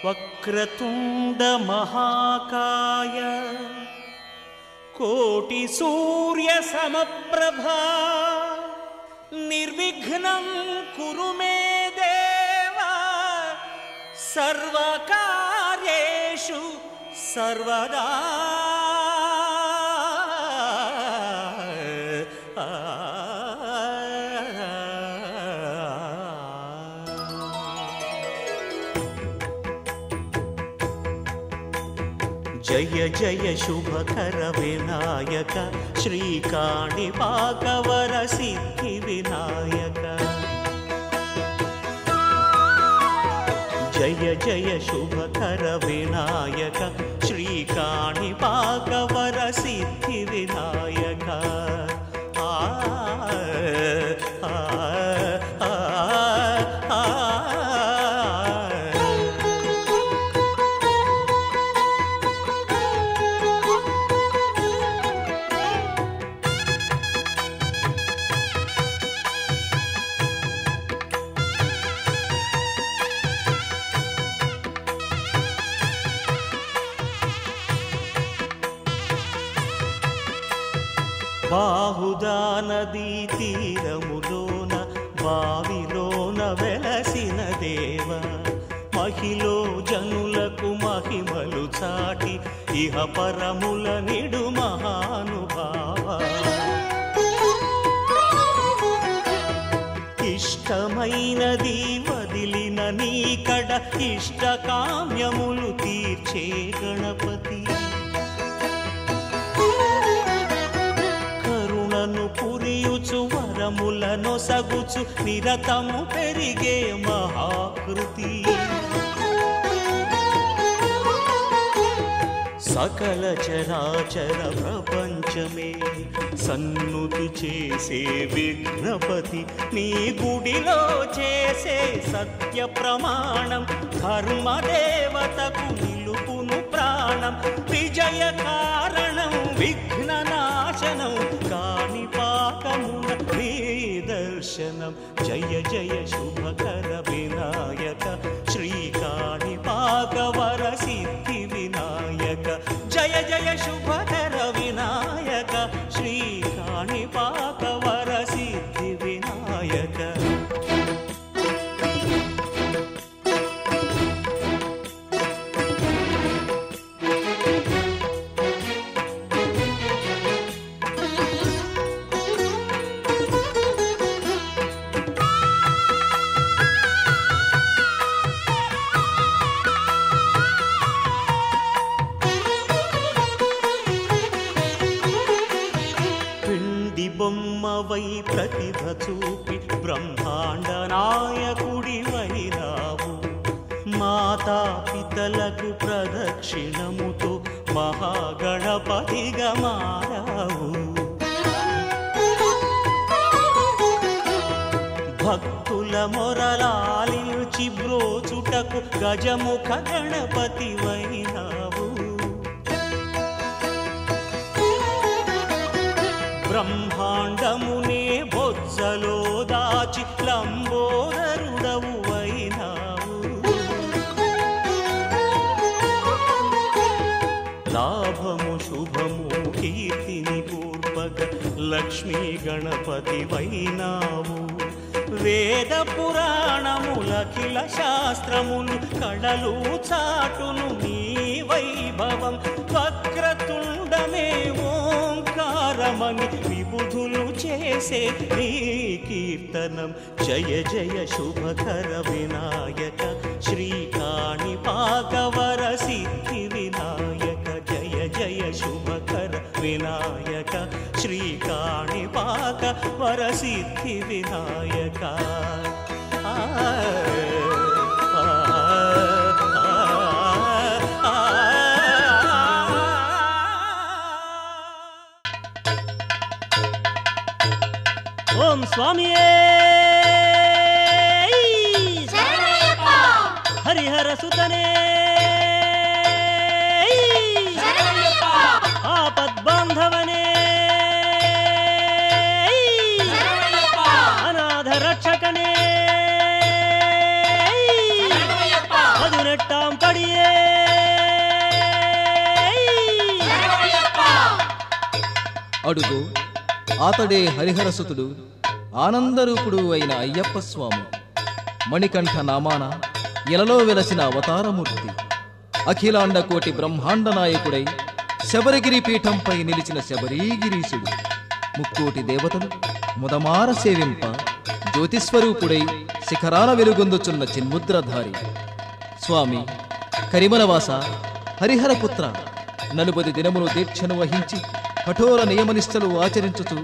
వక్రతుండ మహాకాయ కోటి సూర్య సమప్రభా నిర్విఘ్నం కురు మే దేవ సర్వకార్యేషు సర్వదా. జయ జయ శుభకర వినాయక శ్రీకాణిపాకవర సిద్ధి వినాయక. జయ జయ శుభకర వినాయక శ్రీకాణిపాకవర సిద్ధి వినాయక. బాహుదా నదీ తీరములోన బావిలోన వెలసిన దేవ మహిలో జనులకు మహిమలు చాటి ఇహ పరముల నిడు మహానుభావ. ఇష్టమైనది వదిలిన నీకడ ఇష్ట కామ్యములు తీర్చే గణపతి. పురియుచు వరములను సగుచు నిరతము పెరిగే మహాకృతి. సకల చరాచర ప్రపంచమే సన్నుతి చేసే విఘ్నపతి. నీ గుడిలో చేసే సత్య ప్రమాణం ధర్మదేవతకు నిలుపును ప్రాణం. విజయ కారణం విఘ్న నాశనం కాణిపాకమున నీ దర్శనం. జయ జయ శుభకర వినాయక శ్రీకాణిపాకవర సిద్ధి వినాయక. జయ జయ శుభకర వినాయక శ్రీకాణిపాకవర సిద్ధి వినాయక. బొమ్మవై ప్రతిభ చూపి బ్రహ్మాండ నాయకుడి వైరావు. మాతా పితలకు ప్రదక్షిణముతో మహాగణపతిగా మారావు. భక్తుల మొరలాలించి బ్రోచుటకు గజముఖ గణపతి వైనావు. బ్రహ్మాండమునే బొజ్జలో దాచి లంబోదరుడవు అయినావు. లాభము శుభము కీర్తిని పూర్వక లక్ష్మీ గణపతి వైనావు. వేద పురాణములఖిల శాస్త్రములు కళలు చాటును నీ వైభవం. వక్రతుండమే ఓంకారమని విబుధులు చేసే నీ కీర్తనం. జయ జయ శుభకర వినాయక శ్రీకాణిపాకవర సిద్ధి వినాయక. జయ జయ శుభకర వినాయక శ్రీకాణిపాకవర సిద్ధి వినాయక. ఓం స్వామియే హరిహర సుతనే ఆపద్బాంధవనే అనాథ రక్షకనే 18 పడి అడుగు అతడే హరిహరసుతుడు ఆనందరూపుడు అయిన అయ్యప్ప స్వామి. మణికంఠ నామాన ఇలలో వెలసిన అవతారమూర్తి. అఖిలాండ కోటి బ్రహ్మాండ నాయకుడై శబరిగిరి పీఠంపై నిలిచిన శబరీగిరీశుడు. ముక్కోటి దేవతలు ముదమార సేవింప జ్యోతిస్వరూపుడై శిఖరాల వెలుగొందుచున్న చిన్ముద్రధారి. స్వామి కరిమలవాస హరిహరపుత్ర, 40 దినములు దీక్షను వహించి కఠోర నియమనిష్టలు ఆచరించుచు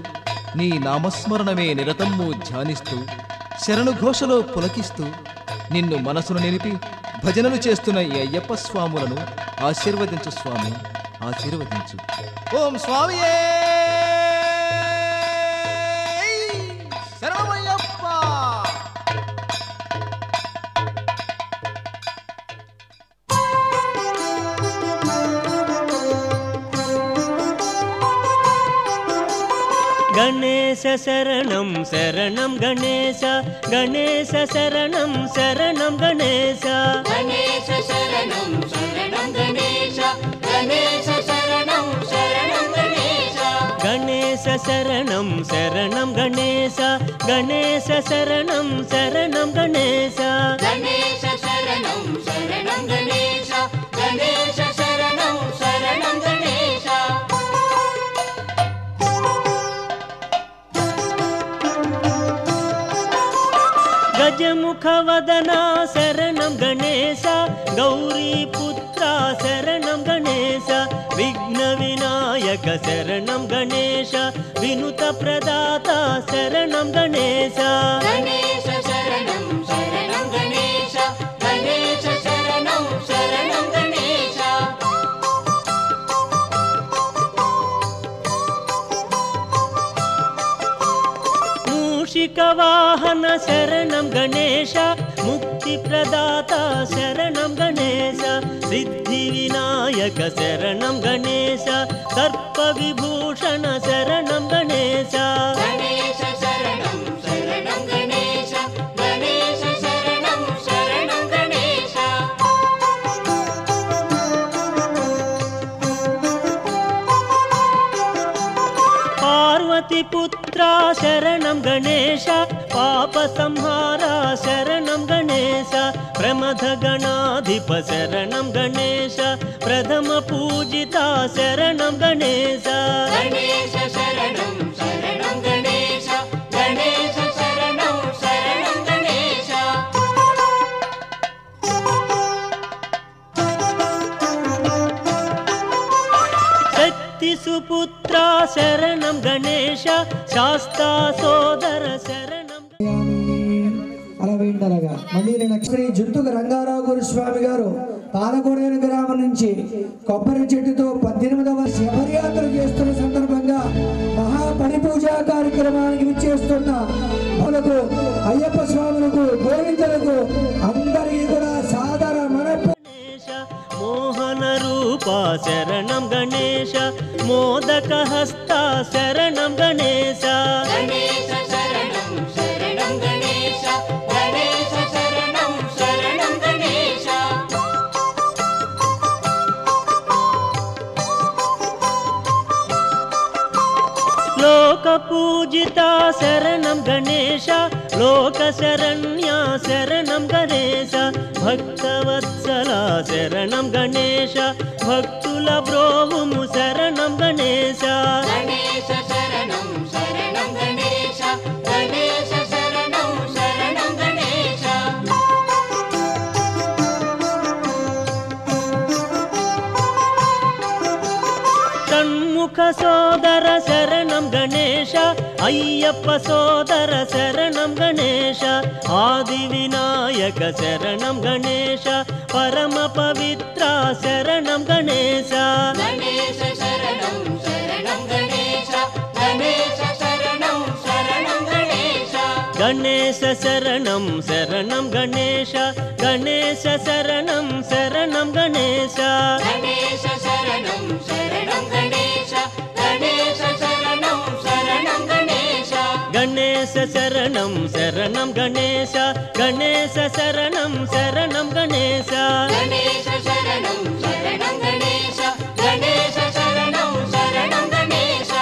నీ నామస్మరణమే నిరతము ధ్యానిస్తూ శరణుఘోషలో పులకిస్తూ నిన్ను మనసును నిలిపి భజనలు చేస్తున్న ఈ అయ్యప్ప స్వాములను ఆశీర్వదించు స్వామి, ఆశీర్వదించు. ఓం స్వామియే శరణమయ్యప్ప. గణేశ శరణం శరణం గణేశ, గణేశ శరణం శరణం గణేశ, గణేశ శరణం శరణం గణేశ, గణేశ శరణం శరణం గణేశ, గణేశ శరణం శరణం గణేశ, గణేశ శరణం శరణం గణేశ, గణేశ శరణం శరణం గణేశ, గణేశ శరణం శరణం గణేశ. గజముఖ వదన శరణం గణేశ, గౌరీపుత్ర శరణం గణేశ, విఘ్న వినాయక శరణం గణేశ, వినుత ప్రదాత శరణం గణేశ, గణేశ శరణం శరణం గణేశ, గణేశ శరణం శరణం గణేశ. మూషిక వాహన శరణం గణేశ, ముక్తి ప్రదాత శరణం గణేశ, సిద్ధి వినాయక శరణం గణేశ, సర్ప విభూషణ శరణం గణేశ, గణేశ శరణం శరణం గణేశ, గణేశ శరణం శరణం గణేశ. పార్వతి పుత్ర శరణం గణేశ, పాప సంహార శరణం గణేశ, ప్రమథ గణాధిప శరణం గణేశ, ప్రథమ పూజిత శరణం గణేశ, గణేశ శరణం శరణం గణేశ, గణేశ శరణం శరణం గణేశ. శక్తి సుపుత్ర శరణం గణేశ, శాస్తా సోదర శరణం. అలవేండలగా మళ్ళీ శ్రీ జుంతుకు రంగారావు గురుస్వామి గారు పాలకోడేరు గ్రామం నుంచి కొబ్బరి చెట్టుతో 18వ శబరియాత్ర చేస్తున్న సందర్భంగా మహాపరిపూజా కార్యక్రమానికి విచ్చేస్తున్న మనకు అయ్యప్ప స్వాములకు గోవిందులకు అందరికీ కూడా సాదర మోహన రూప శరణం గణేశ, మోదక హస్త శరణం గణేశ, గణేశ శరణం శరణం గణేశ, గణేశ శరణం శరణం గణేశ. లోక పూజిత శరణం గణేశ, లోక శరణ్య శరణం గణేశ, భక్తవత్సల శరణం గణేశ, భక్తుల బ్రోవుము శరణం గణేశ, గణేశ శరణం శరణం గణేశ, గణేశ శరణం శరణం గణేశ. షణ్ముఖ సోదర శరణం గణేశ, అయ్యప్ప సోదర శరణం గణేశ, ఆది వినాయక శరణం గణేశ, పరమ పవిత్ర శరణం గణేశ, గణేశ శరణం శరణం గణేశ, గణేశ శరణం శరణం గణేశ. గణేశ శరణం శరణం గణేశ, గణేశ శరణం శరణం గణేశ, గణేశ శరణం శరణం గణేశ, గణేశ శరణం శరణం గణేశ. గణేశ శరణం శరణం గణేశ, గణేశ శరణం శరణం గణేశ, గణేశ శరణం శరణం గణేశ, గణేశ శరణం శరణం గణేశ.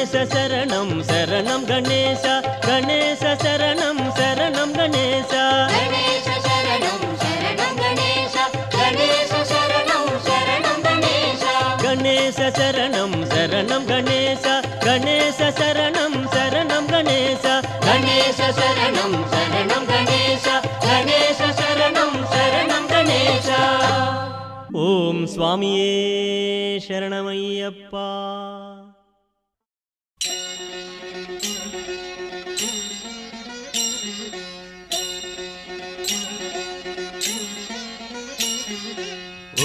గణేశ శరణం శరణం గణేశ గణేశ శరణం శరణం గణేశ గణేశ శరణం శరణం గణేశ గణేశ శరణం శరణం గణేశ గణేశ శరణం శరణం గణేశ గణేశ శరణం శరణం గణేశ గణేశ శరణం శరణం గణేశ గణేశ శరణం శరణం గణేశ ఓం స్వామియే శరణమయ్యప్ప.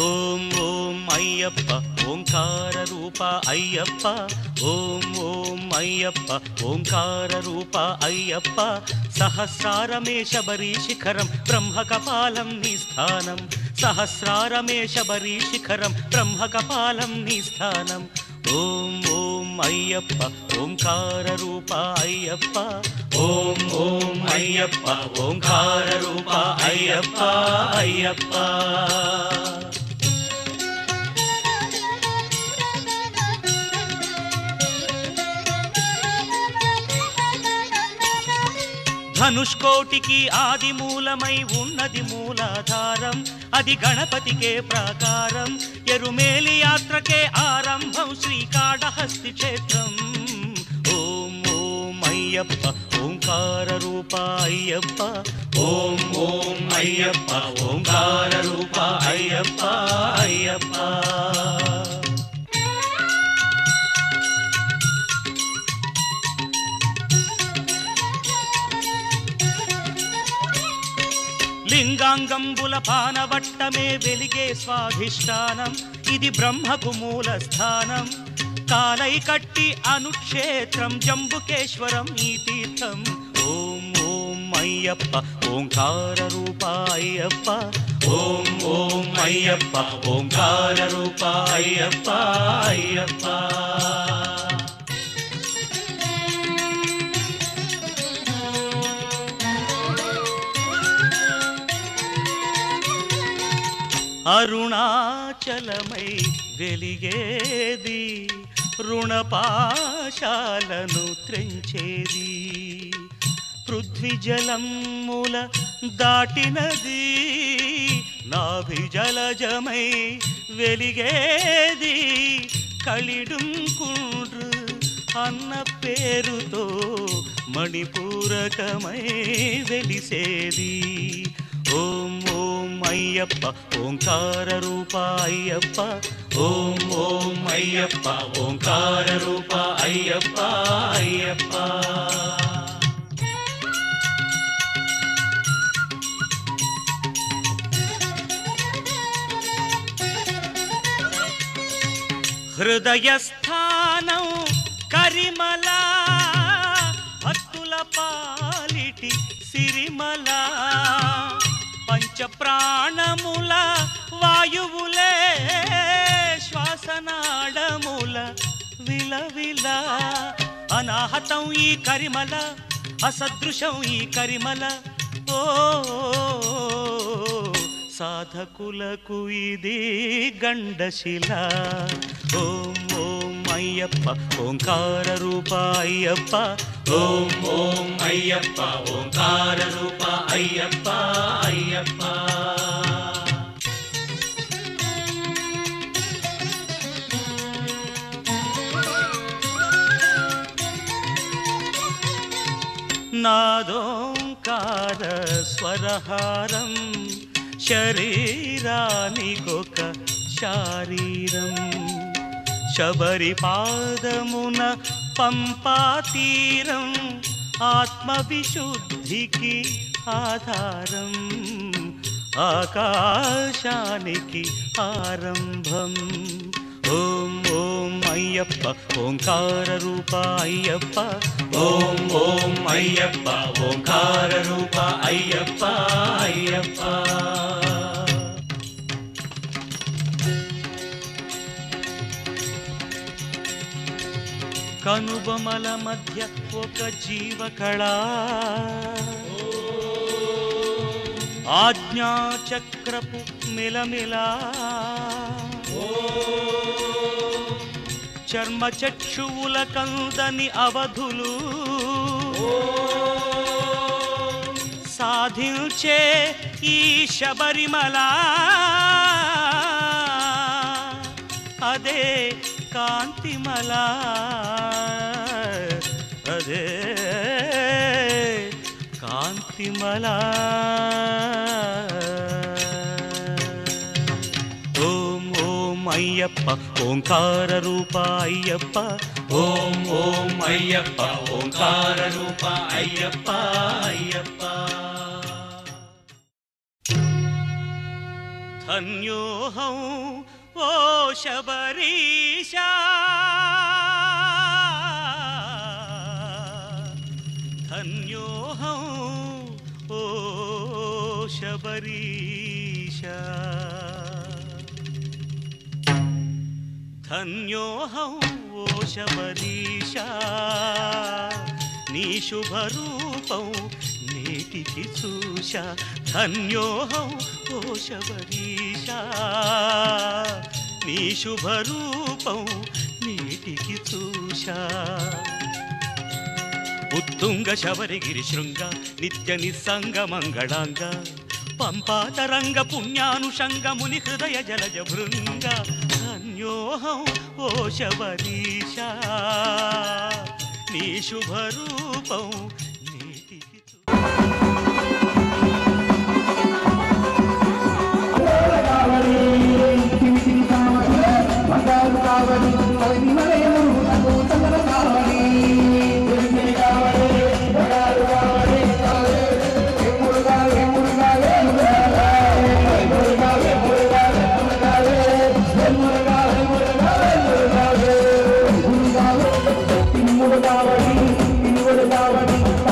ఓం ఓం అయ్యప్ప ఓంకార రూప అయ్యప్ప ఓం ఓం అయ్యప్ప ఓంకార రూప అయ్యప్ప సహస్రారమే శబరీ శిఖరం బ్రహ్మకపాలం నీ స్థానం సహస్రారమే శబరీ శిఖరం బ్రహ్మకపాలం నీ స్థానం ఓం ఓం అయ్యప్ప ఓంకార రూప అయ్యప్ప ఓం ఓం అయ్యప్ప ఓంకార రూప అయ్యప్ప అయ్యప్ప. ధనుష్కోటికి ఆది మూలమై ఉన్నది మూలాధారం అది గణపతికే ప్రాకారం ఎరుమేలి యాత్రకే ఆరంభం శ్రీకాళహస్తి క్షేత్రం ఓం ఓం అయ్యప్ప ఓంకార రూప అయ్యప్ప ఓం ఓం అయ్యప్ప ఓంకార రూప అయ్యప్ప అయ్యప్ప. లింగాంగంబుల పానవట్టమే వెలిగే స్వాధిష్టానం ఇది బ్రహ్మకు మూల స్థానం కాలై కట్టి అనుక్షేత్రం జంబుకేశ్వరం ఈ తీర్థం ఓం ఓం అయ్యప్ప ఓంకార రూప అయ్యప్ప ఓం ఓం అయ్యప్ప ఓంకార రూప అయ్యప్ప అయ్యప్ప. అరుణాచలమై వెలిగేది రుణపాశాలను త్రెంచేది పృథ్వీజలముల దాటినది నాభిజలజమై వెలిగేది కలిడుంకుండ్రు అన్న పేరుతో మణిపూరకమై వెలిసేది ఓం ఓం అయ్యప్ప ఓంకార రూప అయ్యప్ప ఓం ఓం అయ్యప్ప ఓంకార రూప అయ్యప్ప అయ్యప్ప. హృదయస్థానం కరిమల భక్తుల పాలిటి సిరిమల పంచప్రాణముల వాయువులే శ్వాసనాడముల విలవిల అనాహతం ఈ కరిమల అసదృశం ఈ కరిమల ఓ సాధకులకు ఇది గండశిల ఓం ఓం అయ్యప్ప ఓంకార రూప అయ్యప్ప ఓం ఓం అయ్యప్ప ఓంకార రూప అయ్యప్ప అయ్యప్ప. నాదోంకార స్వరహారం శరీరానికొక శారీరం శబరి పాదమున పంపాతీరం ఆత్మవిశుద్ధికి ఆధారం ఆకాశానికి ఆరంభం ఓం ఓం అయ్యప్ప ఓంకార రూప అయ్యప్ప ఓం ఓం అయ్యప్ప ఓంకార రూప అయ్యప్ప అయ్యప్ప. కనుబొమల మధ్య ఒక జీవకళ ఆజ్ఞాచక్రపు మిలమిలా చర్మ చక్షువుల కందని అవధులు సాధించే ఈ శబరిమల అదే కాంతిమల అదే కాంతిమల ఓం ఓం అయ్యప్ప ఓంకార రూప అయ్యప్ప ఓం ఓం అయ్యప్ప ఓంకార రూప అయ్యప్ప అయ్యప్ప ధన్యోహం ఓ శబరీశా ధన్యోహం ఓ శబరీశా ధన్యోహం ఓ శబరీశా నీ శుభరూపం నేటికి చూశా ధన్యోహం ఓ శబరీశా నీ శుభరూపం నేటికి చూశా ఉత్తుంగ శబరిగిరి శృంగ నిత్య నిస్సంగ మంగళాంగ పంపాతరంగ పుణ్యానుషంగ ముని హృదయ జలజ భృంగ ధన్యోహం ఓ శబరీశా నీ శుభరూపం నేటికి కావడి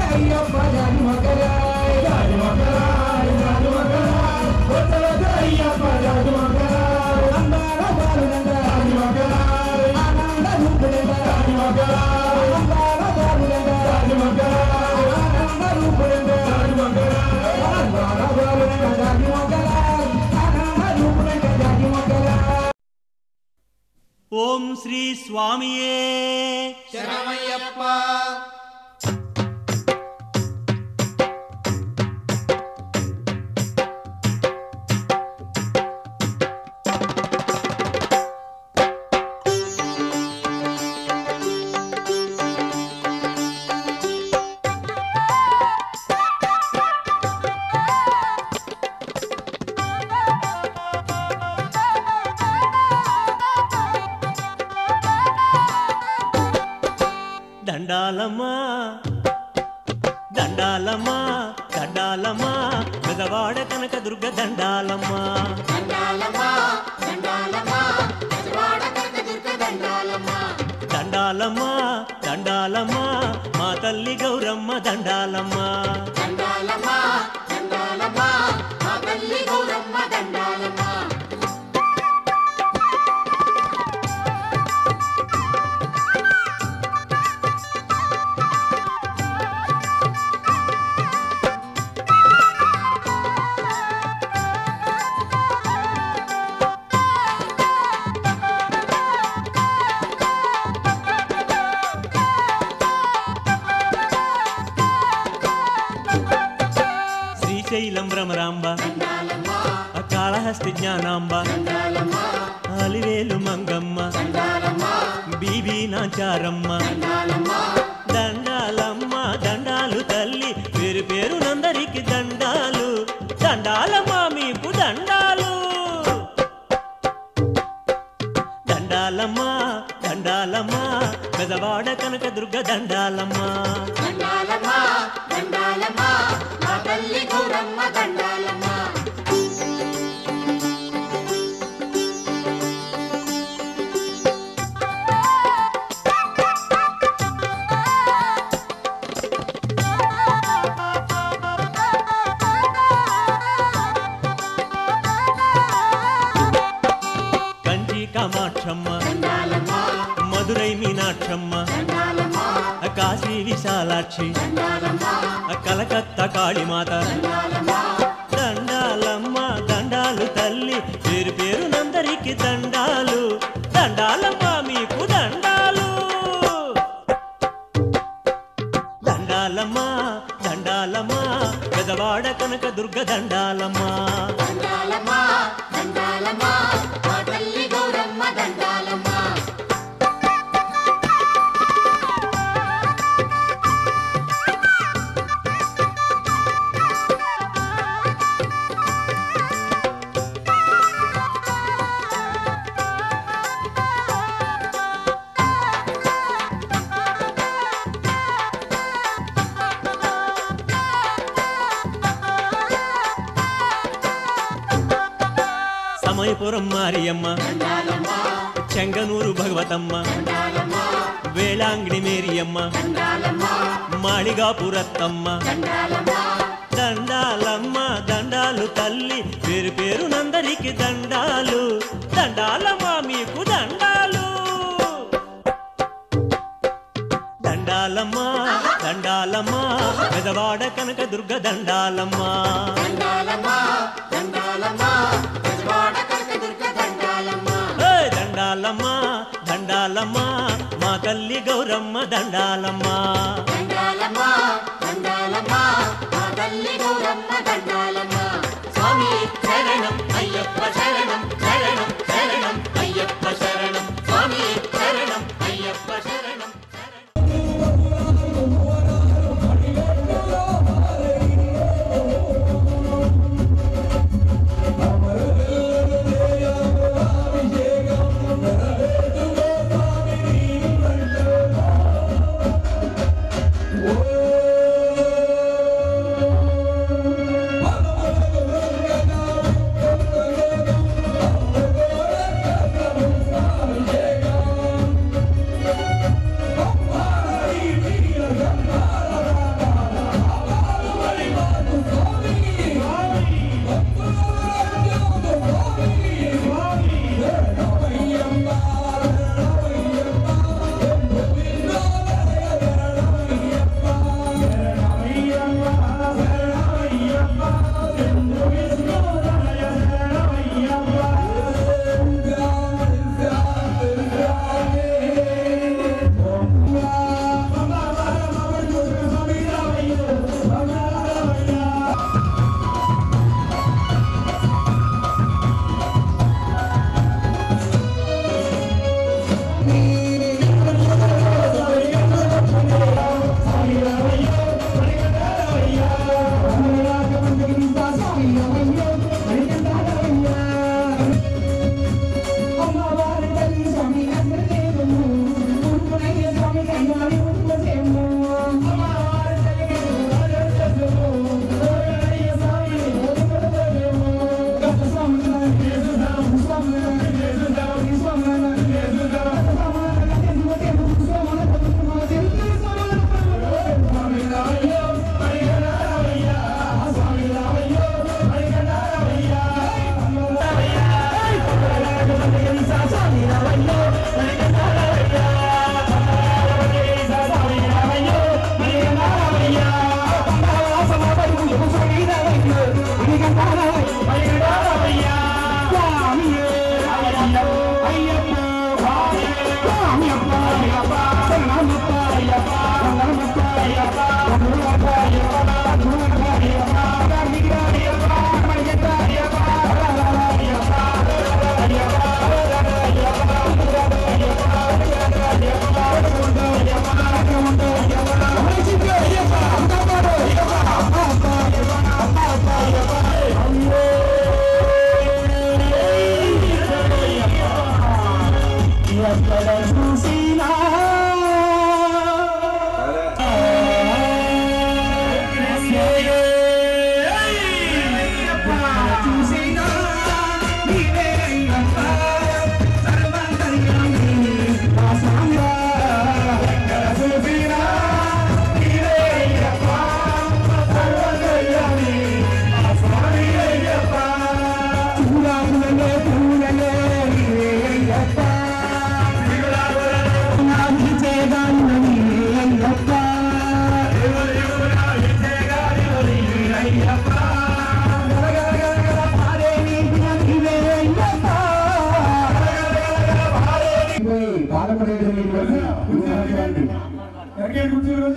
అయ్యప్ప జాని మొగలాయ్ జాని మొగలాయ్ జాని మొగలాయ్ వచ్చలదు అయ్యప్ప జాని మొగలాయ్ అందాల బాలునంద జాని మొగలాయ్ ఆనంద రూపునంద జాని మొగలాయ్ అందాల బాలునంద జాని మొగలాయ్ ఆనంద రూపునంద జాని మొగలాయ్ అందాల బాలునంద జాని మొగలాయ్ ఆనంద రూపునంద జాని మొగలాయ్. ఓం శ్రీ స్వామియే శరణమయ్యప్ప. దండాలమ్మా దండాలమ్మా దండాలమ్మా పెదవాడ కనక దుర్గ దండాలమ్మా దండాలమ్మా దండాలమ్మా పెదవాడ కనక దుర్గ దండాలమ్మా దండాలమ్మా దండాలమ్మా మా తల్లి గౌరమ్మ దండాలమ్మా దండాలమ్మా దండాలమ్మా మా తల్లి గౌరమ్మ దండాలమ్మా శ్రీశైలం భ్రమరాంబ కాళహస్తి జ్ఞానాంబ అలివేలు మంగమ్మ బీబీ నాచారమ్మ దండాలమ్మ దండాలు తల్లి పేరు పేరునందరికి దండాలు దండాలమ్మా మీకు దండాలు దండాలమ్మా దండాలమ్మా పెదవాడ కనక దుర్గ దండాలమ్మా దండాలమ్మా దండాలమ్మా మా తల్లి గౌరమ్మ దండాలమ్మా కంచి కామాక్షమ్మ మధురై మీనాక్షమ్మ కాశీ విశాలాక్షి కలకత్తా కాళీమాత దండాలమ్మ దండాలు తల్లి పేరు పేరునందరికి దండాలు దండాలమ్మ మీకు దండాలు దండాలమ్మ దండాలమ్మ పెదవాడ కనక దుర్గ దండాలమ్మ దండాలమ్మా దండాలమ్మా మా తల్లి గౌరమ్మ దండాలమ్మా సమయపురం మారియమ్మ చెంగనూరు భగవతమ్మ వేళాంగిణి మేరియమ్మ మాళిగాపురత్తమ్మ దండాలమ్మ దండాలు తల్లి పేరు పేరునందరికి దండాలు దండాలమ్మ మీకు దండాలు దండాలమ్మ దండాలమ్మ పెదవాడ కనక దుర్గ దండాలమ్మ దండాలమ్మా దండాలమ్మా పెదవాడ కనక దుర్గ దండాలమ్మా దండాలమ్మ దండాలమ్మ మా తల్లి గౌరమ్మ దండాలమ్మ దండాలమ్మా దండాలమ్మా మా తల్లి గౌరమ్మ దండాలమ్మా స్వామి శరణం అయ్యప్ప శరణం శరణం శరణం అయ్యప్ప శరణం స్వామి శరణం అయ్యప్ప శరణం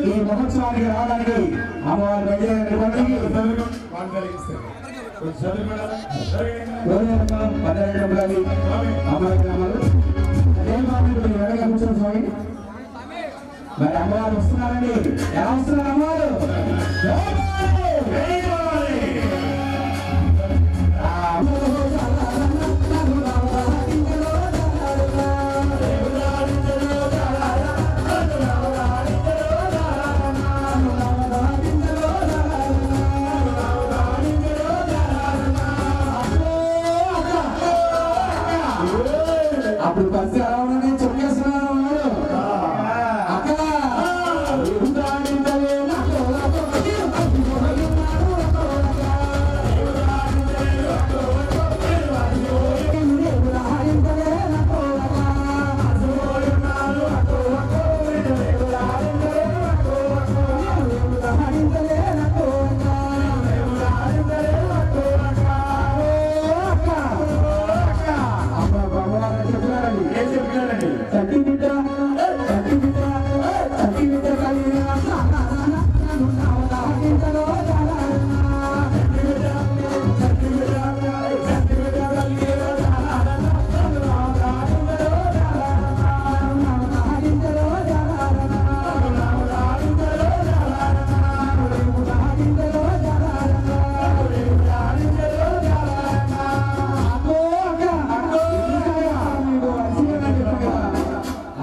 ఈ మహోత్సవానికి రావడానికి అమ్మవారి మరి అమ్మవారు వస్తున్నారండి. ఎలా వస్తున్నారు అమ్మవారు? అప్పుడు బస్సు ఎలా ఉన్నది చెప్పేస్తున్నారు అక్క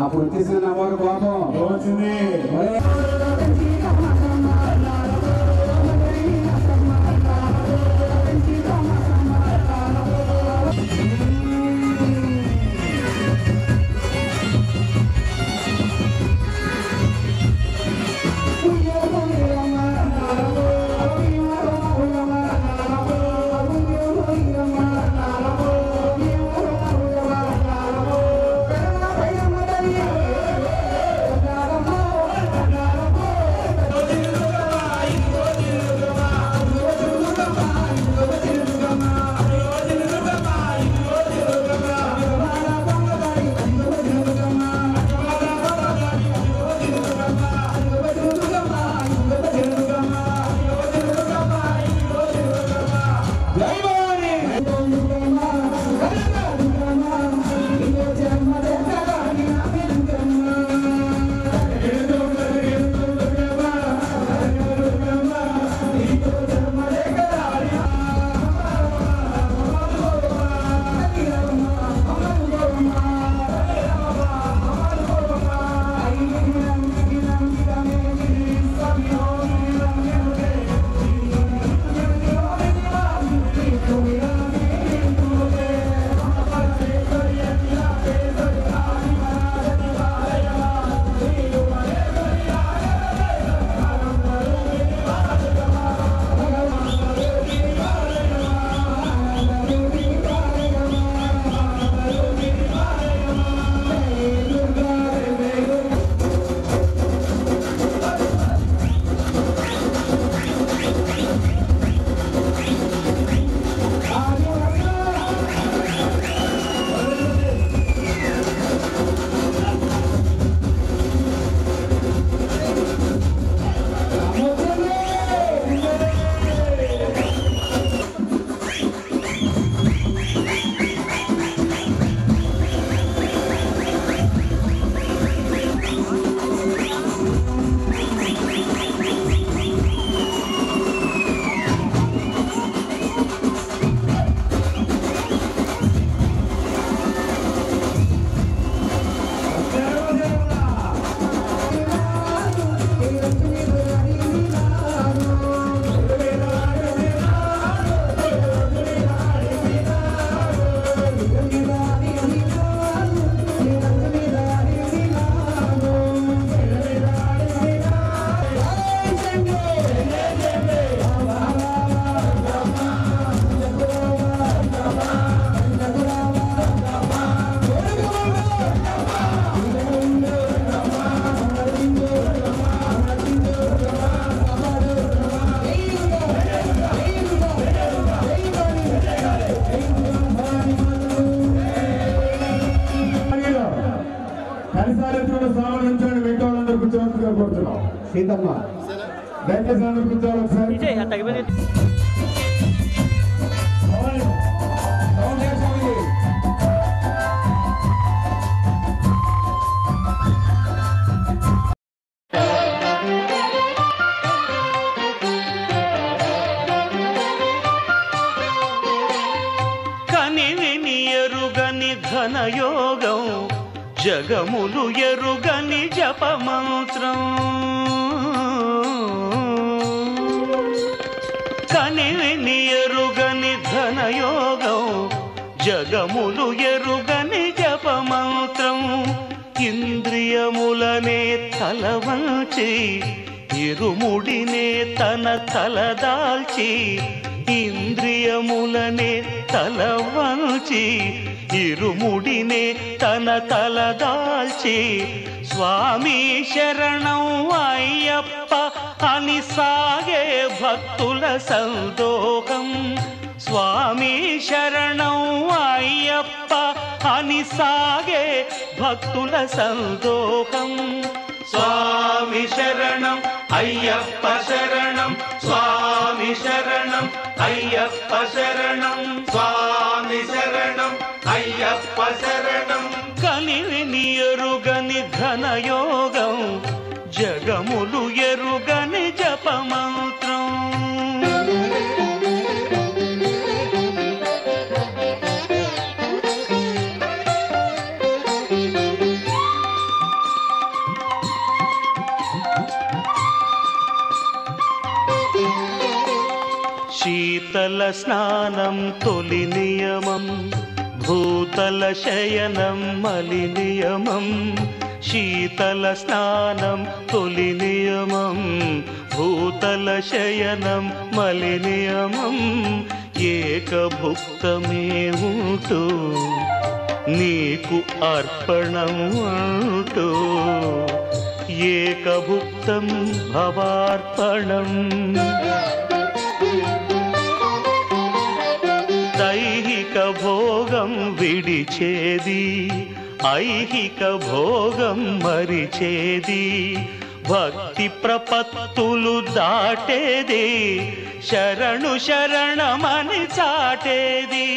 అప్పుడు తీసిన అమ్మవారు కోపం వచ్చింది. సీతమ్మ దయచేసి అందరూ కూర్చోవాలి ఒకసారి. కనివిని ఎరుగని ఘనయోగం జగములు ఎరుగని జపమంత్రం కనివిని ఎరుగని ఘనయోగం జగములు ఎరుగని జపమంత్రం ఇంద్రియములనే తలవంచి ఇరుముడినే తన తలదాల్చి ఇంద్రియములనే తలవంచి ఇరుముడినే తన తలదాల్చి స్వామి శరణం అయ్యప్ప అని సాగే భక్తుల సందోహం స్వామి శరణం అయ్యప్ప అని సాగే భక్తుల సందోహం స్వామి శరణం అయ్యప్ప శరణం స్వామి శరణం అయ్యప్ప శరణం స్వామి శరణం అయ్యప్ప శరణం కనివిని ఎరుగని ఘనయోగం జగములు ఎరుగని జపమంత్రం శీతల స్నానం తొలి నియమం భూతల శయనం మలి నియమం శీతల స్నానం తొలి నియమం భూతల శయనం మలి నియమం ఏకభుక్తమే ఉంటూ నీకు అర్పణం అంటూ ఏకభుక్తం భవార్పణం దైహిక భోగం విడిచేది ఐహిక భోగం మరిచేది భక్తి ప్రపత్తులు దాటేది శరణు శరణమని చాటేది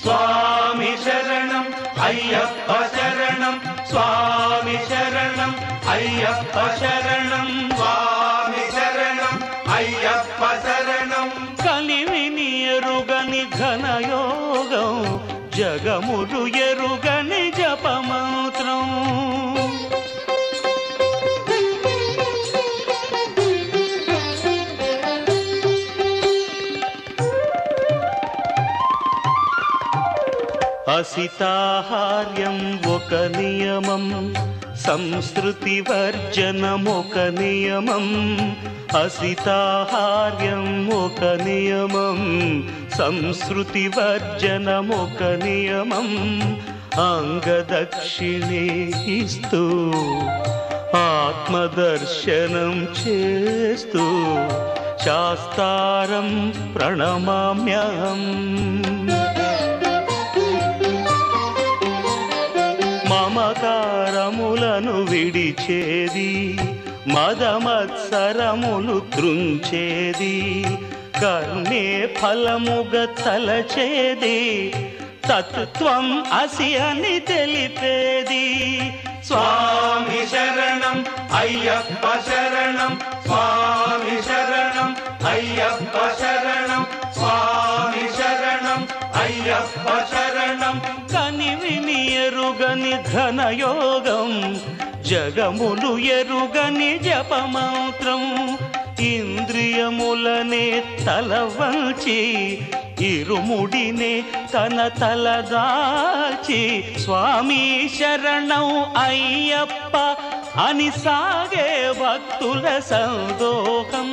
స్వామి శరణం అయ్యప్ప శరణం స్వామి శరణం అయ్యప్ప శరణం స్వామి శరణం అయ్యప్ప శరణం కలివిని ఎరుగని ఘనయోగం జగములు ఎరుగని జపమంత్రం అసితాహార్యం ఒక నియమం సంస్కృతి వర్జనం ఒక నియమం అసితాహార్యం ఒక నియమం సంస్కృతి వర్జనం ఒక నియమం అంగదక్షిణే ఇస్తూ ఆత్మదర్శనం చేస్తూ శాస్త్రం ప్రణమామ్యహం మమకారములను విడిచేది మదమత్సరములు త్రుంచేది కర్మే ఫలముగ తలచేది తత్వం అసి అని తెలిపేది స్వామి శరణం అయ్యప్ప శరణం స్వామి శరణం అయ్యప్ప శరణం స్వామి శరణం అయ్యప్ప శరణం కనివిని ఎరుగని ఘనయోగం జగములు ఎరుగని జపమంత్రం ఇంద్రియములనే తలవంచి ఇరుముడినే తన తలదాల్చి స్వామి శరణం అయ్యప్ప అని సాగే భక్తుల సందోహం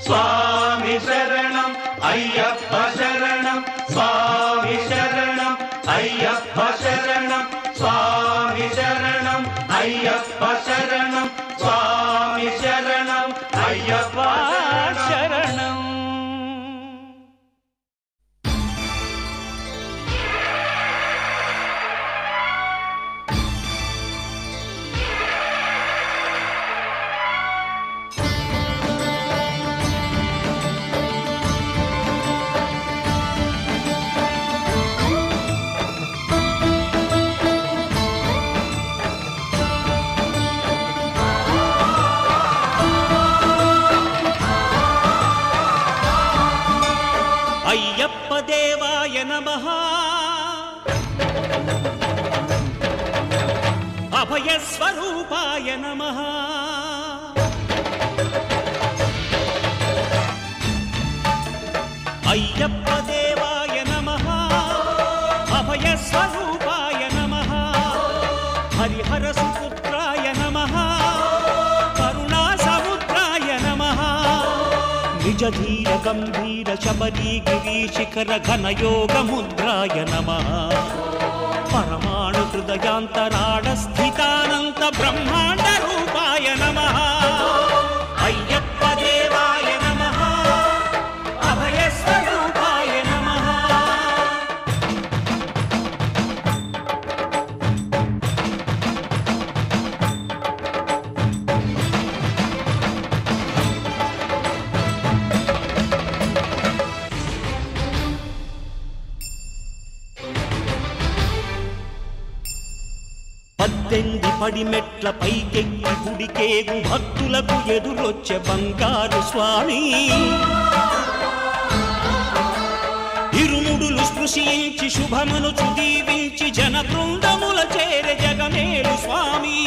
స్వామి శరణం అయ్యప్ప శరణం స్వామి శరణం అయ్యప్ప శరణం స్వామి శరణం అయ్యప్ప శరణం స్వామి శరణం అయ్యప్ప శరణం దేవాయ నమః అభయస్వరూపాయ నమః అయ్యప్ప దేవాయ నమః అభయస్వరూపాయ నమః హరిహర సుపుత్రాయ నమః కరుణా సముద్రాయ నమః నిజ ధీర గంభీర శబరీ గిరీశిఖర ఘనయోగ ముద్రాయ నమః పరమాణు హృదయాంతరాడ స్థితానంత బ్రహ్మాండ రూపాయ నమః అయ్యప్ప దేవాయ నమః అభయస్వరూపాయ నమః పద్దెంది పడిమెట్ల పైకెక్కి గుడికేగు భక్తులకు ఎదురొచ్చే బంగారు స్వామి ఇరుముడులు స్పృశించి శుభమనుచు దీవించి జన బృందముల చేరే జగమేలు స్వామి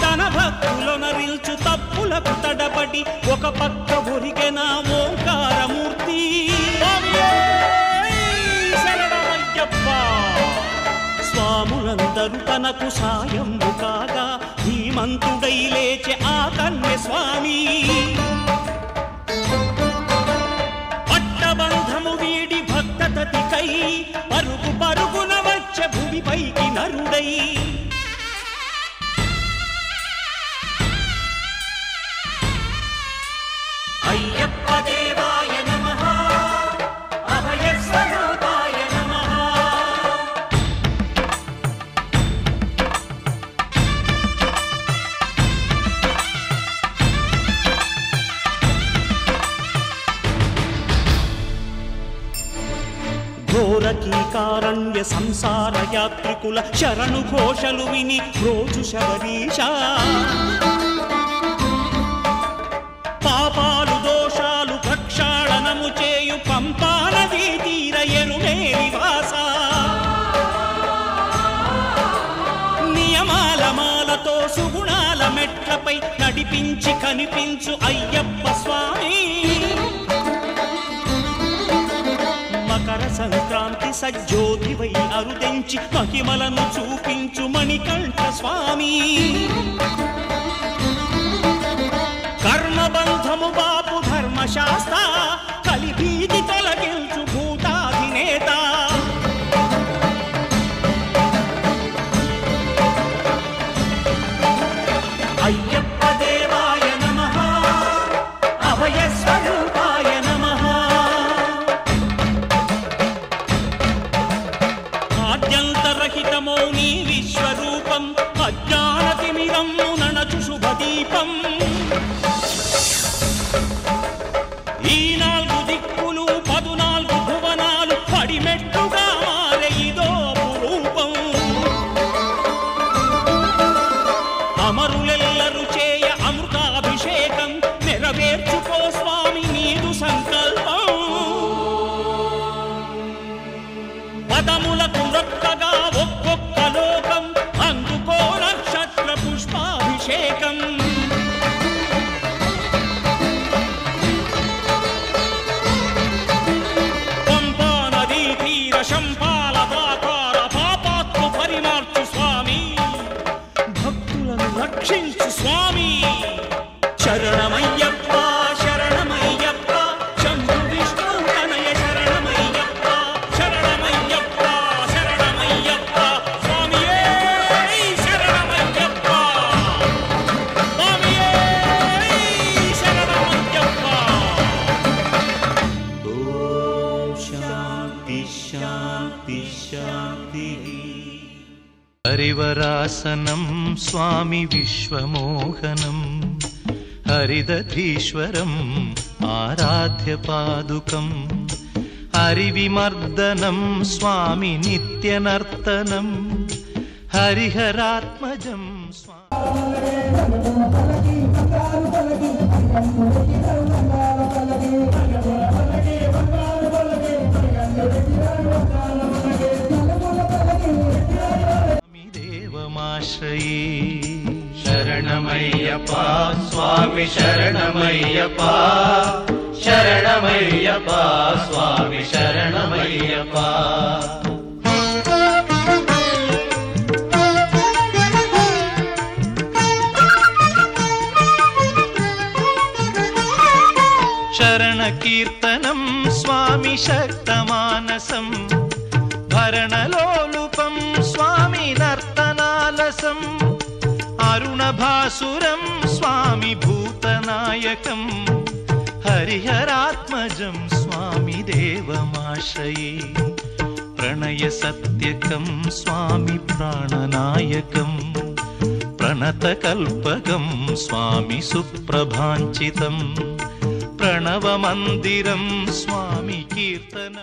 తన భక్తులొనరిల్చు తప్పులకు తడబడి ఒక పక్క ఒరిగెన ఓంకారమూర్తి స్వాములందరూ తనకు సాయము కాగా ధీమంతుడై లేచే ఆ కన్య స్వామి పట్టబంధము వీడి భక్తతతికై పరుగు పరుగున వచ్చే భూమిపైకి నరుడై అయ్యప్ప దేవాయ నమః అభయస్వరూపాయ నమః ఘోరకీకారణ్య సంసార యాత్రికుల శరణు ఘోషలు విని రోజు శబరీష పాపాలు దోషాలు ప్రక్షాళనము చేయు పంపా నదీ తీర ఎరుమేలి వాస నియమాల మాలతో సుగుణాల మెట్లపై నడిపించి కనిపించు అయ్యప్ప స్వామి మకర సంక్రాంతి సజ్జోతివై అరుదెంచి మహిమలను చూపించు మణికంఠ స్వామి కర్మబంధము బాపు ధర్మశాస్త్ర కలిభీతి తొలగించు భూతాధినేత అయ్యప్ప దేవాయ నమః అభయస్వరూపాయ నమః ఆద్యంతరహితమో నీ విశ్వరూపం అజ్ఞానతిమిరము నణచు శుభదీపం ఈ 4 దిక్కులు 14 భువనాలు పడిమెట్టుగా మారే ఇదో అపురూపం అమరులెల్లరు చేయ అమృతాభిషేకం నెరవేర్చుకో స్వామి నీదు సంకల్పం పదములకు రొక్కగా ఒక్కొక్క లోకం అందుకో నక్షత్ర పుష్పాభిషేకం పంపా నదీ తీర శంపాల దాకార పాపాత్మ పరిమార్చు స్వామి భక్తులను రక్షించు స్వామి శరణమయ్యప్ప శరణమయ్యప్ప శంభు విష్ణు తనయ శరణమయ్యప్ప శరణమయ్యప్ప శరణమయ్యప్ప స్వామియే శరణమయ్యప్ప స్వామియే శరణమయ్యప్ప ఓం శాంతి శాంతి శాంతి హరివరాసనం స్వామి విశ్వమోహనం హరిదధీశ్వరం ఆరాధ్య పాదుకం హరివిమర్దనం స్వామి నిత్యనర్తనం హరిహరాత్మజం పలకి బంగారు పలకి శరణమయ్యప్ప స్వామి శరణమయ్యప్ప శరణమయ్యప్ప స్వామి శరణమయ్యప్ప. శరణ కీర్తనం స్వామి శక్తమానసం భరణలోలుపం స్వామి నర్తనాలసం అరుణభాసురం స్వామి భూతనాయకం హరిహరాత్మజం స్వామి దేవమాశ్రయే ప్రణయ సత్యకం స్వామి ప్రాణనాయకం ప్రణతకల్పకం స్వామి సుప్రభాంచితం ప్రణవమందిరం స్వామి కీర్తన.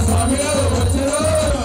Swami,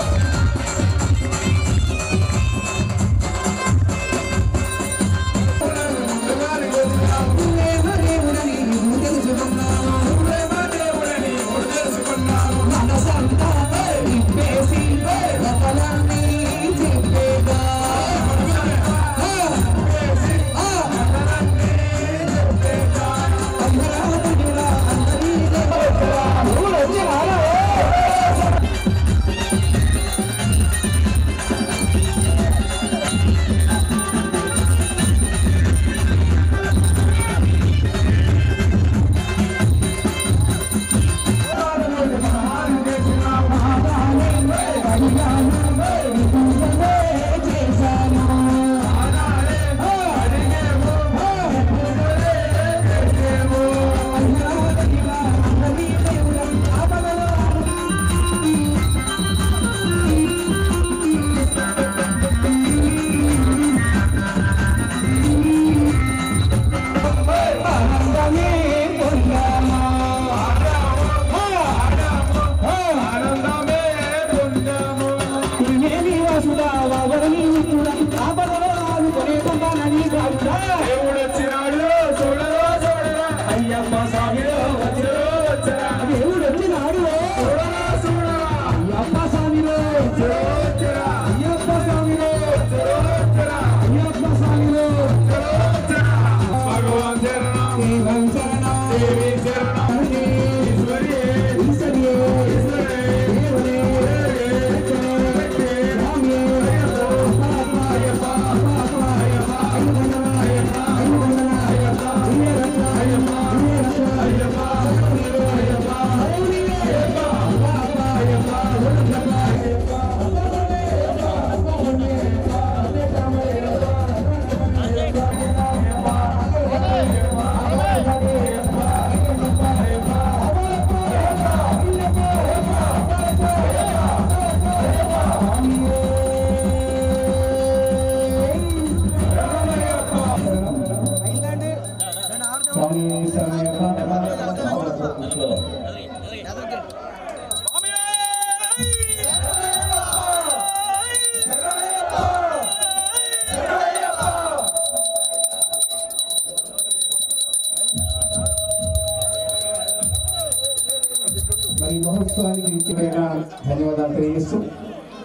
మరి మహోత్సవానికి ఇచ్చిపోయిన ధన్యవాదాలు తెలియజేస్తూ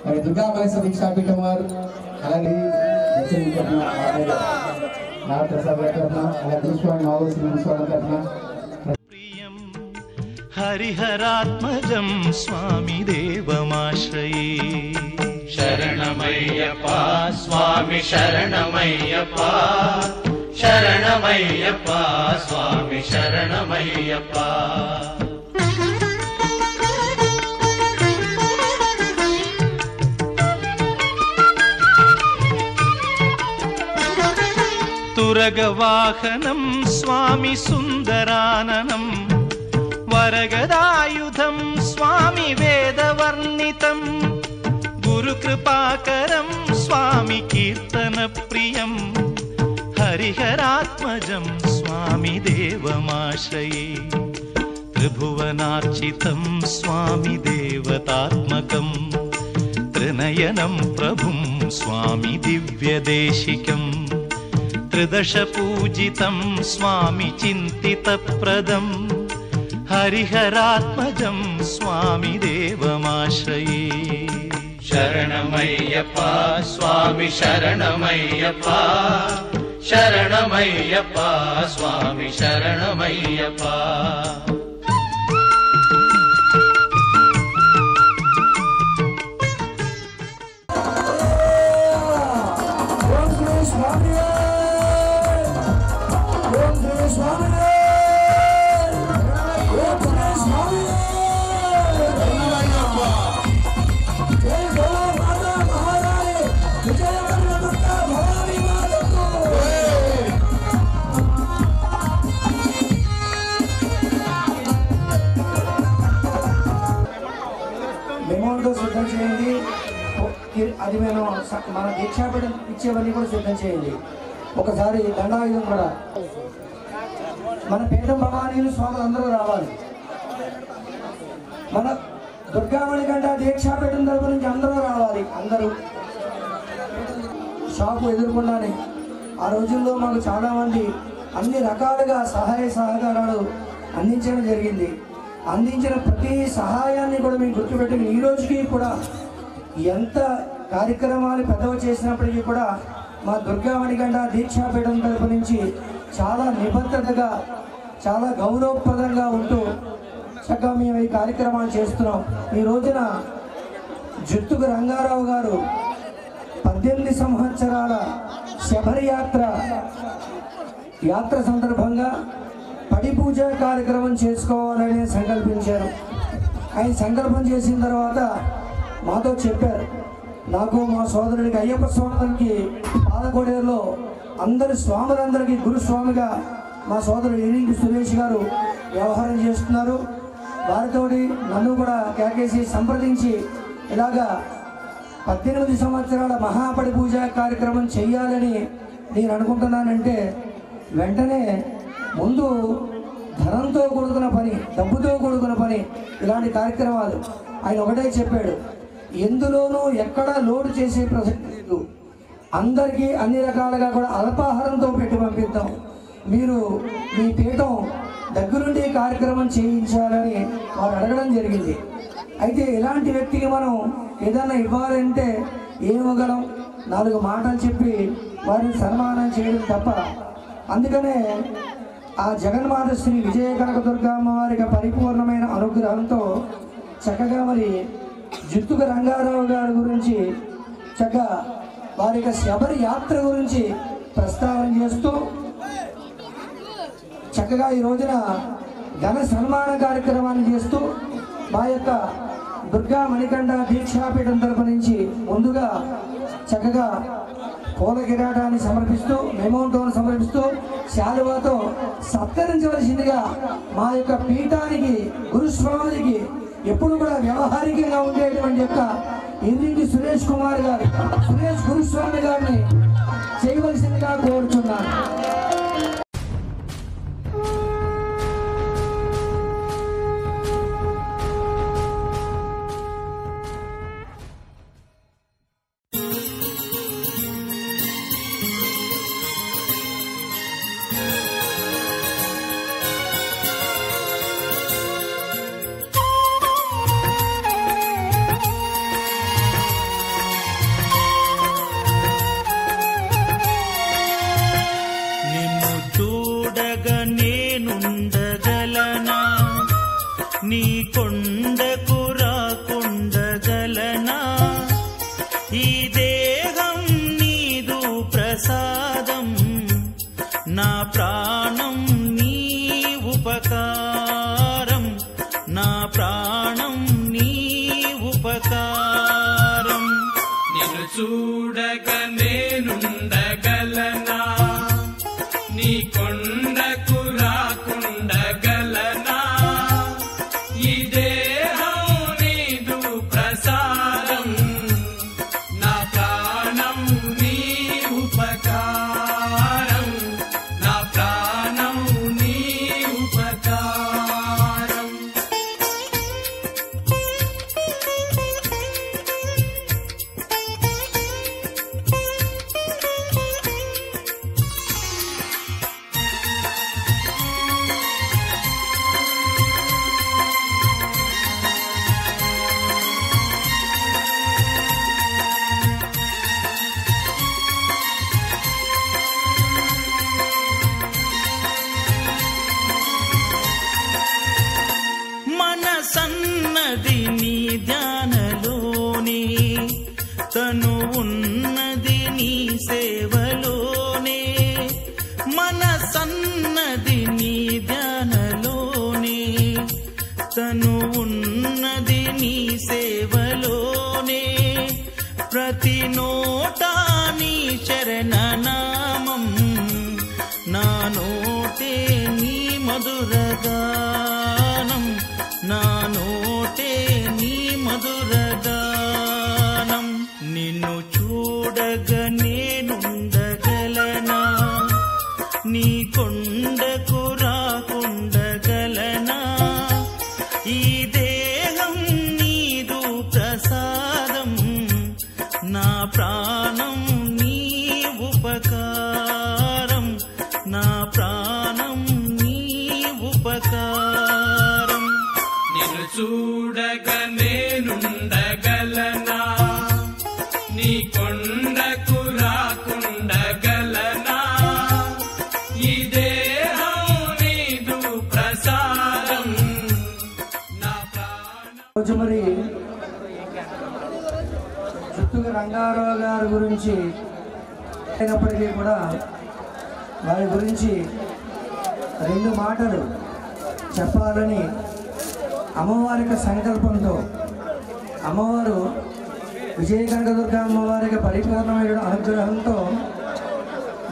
మరి దుర్గామాయ దీక్షాపీఠం వారు అలాగే నారప్రసాద్ తరఫున అలాగే గురుస్వామి నాగోస్వామి తరఫున ప్రియం హరిహరాత్మజం స్వామి దేవమాశ్రయే శరణమయ్యప్ప స్వామి శరణమయ్యప్ప శరణమయ్యప్ప స్వామి శరణమయ్యప్ప తురగవాహనం స్వామి సుందరాననం వరగదాయుధం స్వామి వేదవర్ణితం గురుకృపాకరం స్వామి కీర్తన ప్రియం హరిహరాత్మజం స్వామి దేవమాశ్రయే త్రిభువనార్చితం స్వామి దేవతాత్మకం త్రినయనం ప్రభుం స్వామి దివ్యదేశికం త్రిదశ పూజితం స్వామి చింతితప్రదం హరిహరాత్మజం స్వామి దేవమాశ్రయే శరణమయ్యప్ప స్వామి శరణమయ్యప్ప శరణమయ్యప్ప స్వామి శరణమయ్యప్ప మెమోతో సిద్ధం చేయండి. అది మేము మన దీక్షాపీఠం ఇచ్చేవన్నీ కూడా సిద్ధం చేయండి. ఒకసారి దండాయుధం కూడా మన పీఠం భవానీలు స్వాములు అందరూ రావాలి. మన దుర్గామణి గంట దీక్షాపీఠం తరపు నుంచి అందరూ రావాలి. అందరూ షాపు ఎదుర్కొన్నానే ఆ రోజుల్లో మాకు చాలామంది అన్ని రకాలుగా సహాయ సహకారాలు అందించడం జరిగింది. అందించిన ప్రతి సహాయాన్ని కూడా మేము గుర్తుపెట్టుకుని ఈ రోజుకి కూడా ఎంత కార్యక్రమాలు పెద్దవి చేసినప్పటికీ కూడా మా దుర్గామణిగండ దీక్షాపీఠం తరపు నుంచి చాలా నిబద్ధతగా చాలా గౌరవప్రదంగా ఉంటూ చక్కగా మేము ఈ కార్యక్రమాలు చేస్తున్నాం. ఈ రోజున జుత్తుకు రంగారావు గారు 18 సంవత్సరాల శబరి యాత్ర సందర్భంగా పడి పూజ కార్యక్రమం చేసుకోవాలని సంకల్పించారు. ఆయన సంకల్పం చేసిన తర్వాత మాతో చెప్పారు, నాకు మా సోదరుడికి అయ్యప్ప స్వామికి పాలకోడేరులో అందరి స్వాములందరికీ గురుస్వామిగా మా సోదరుడు ఎరింగి సురేష్ గారు వ్యవహారం చేస్తున్నారు. వారితోటి నన్ను కూడా కేకేసి సంప్రదించి ఇలాగా 18 సంవత్సరాల మహాపడి పూజ కార్యక్రమం చెయ్యాలని నేను అనుకుంటున్నానంటే వెంటనే ముందు ధనంతో కూడుకున్న పని, డబ్బుతో కూడుకున్న పని, ఇలాంటి కార్యక్రమాలు ఆయన ఒకటే చెప్పాడు, ఎందులోనూ ఎక్కడా లోటు చేసే ప్రసక్తి లేదు. అందరికీ అన్ని రకాలుగా కూడా అల్పాహారంతో పెట్టి పంపిద్దాం. మీరు మీ పీఠం దగ్గరుండి కార్యక్రమం చేయించాలని వారు అడగడం జరిగింది. అయితే ఇలాంటి వ్యక్తికి మనం ఏదైనా ఇవ్వాలంటే ఏమగలం, 4 మాటలు చెప్పి వారిని సన్మానం చేయడం తప్ప. అందుకనే ఆ జగన్మాత శ్రీ విజయ కనకదుర్గమ్మ వారికి పరిపూర్ణమైన అనుగ్రహంతో చక్కగా మరి జుత్తుకు రంగారావు గారి గురించి చక్కగా వారి యొక్క శబరి యాత్ర గురించి ప్రస్తావన చేస్తూ చక్కగా ఈ రోజున ఘన సన్మాన కార్యక్రమాన్ని చేస్తూ మా యొక్క దుర్గా మణికంఠ దీక్షాపీఠం తరపు నుంచి ముందుగా చక్కగా పూల కిరాటాన్ని సమర్పిస్తూ మెమోంటోను సమర్పిస్తూ శాలువాతో సత్కరించవలసిందిగా మా యొక్క పీఠానికి గురుస్వామికి ఎప్పుడు కూడా వ్యవహారికంగా ఉండేటువంటి యొక్క ఎర్రింగి సురేష్ కుమార్ గారు, సురేష్ గురుస్వామి గారిని చేయవలసిందిగా కోరుచున్నాను. కొండకు రాకుండగలనా ఈ దేహం నీదు ప్రసాదం నా ప్రాణం నీ ఉపకారం నా ప్రాణం నీ ఉపకారం నిన్ను చూడక నేనుండగలనా నీ కొండకు రాకుండగలనా ఈ దేహం నీదు ప్రసాదం నా ప్రాణం నీ ఉపకారం నా ప్రాణం నీ ఉపకారం మనసన్నది నీ ధ్యానలోనే తను ఉన్నది నీ సేవలోనే మనసన్నది నీ ధ్యానలోనే తను ఉన్నది నీ సేవలోనే ప్రతి నోటా నీ చరణనామం నా నోటే నీ మధురగానం నా నోటే నీ మధురగానం నిన్ను చూడగ నేనుండగలనా నీ కొండకు రాకుండగలనా ఈ దేహం నీదు ప్రసాదం నా ప్రాణం నీ ఉపకారం నా ప్రాణం నీ ఉపకారం నిన్ను చూడక నేనుండగలనా నీ కొండకు రాకుండగలనా ఈ దేహం నీదు ప్రసాదం నా ప్రాణం. రోజు మరి చుట్టూగా రంగారావు గారి గురించి అయినప్పటికీ కూడా వారి గురించి 2 మాటలు చెప్పాలని అమ్మవారికి సంకల్పంతో అమ్మవారు విజయకనకదుర్గ అమ్మవారికి పరిపూర్ణమైన అనుగ్రహంతో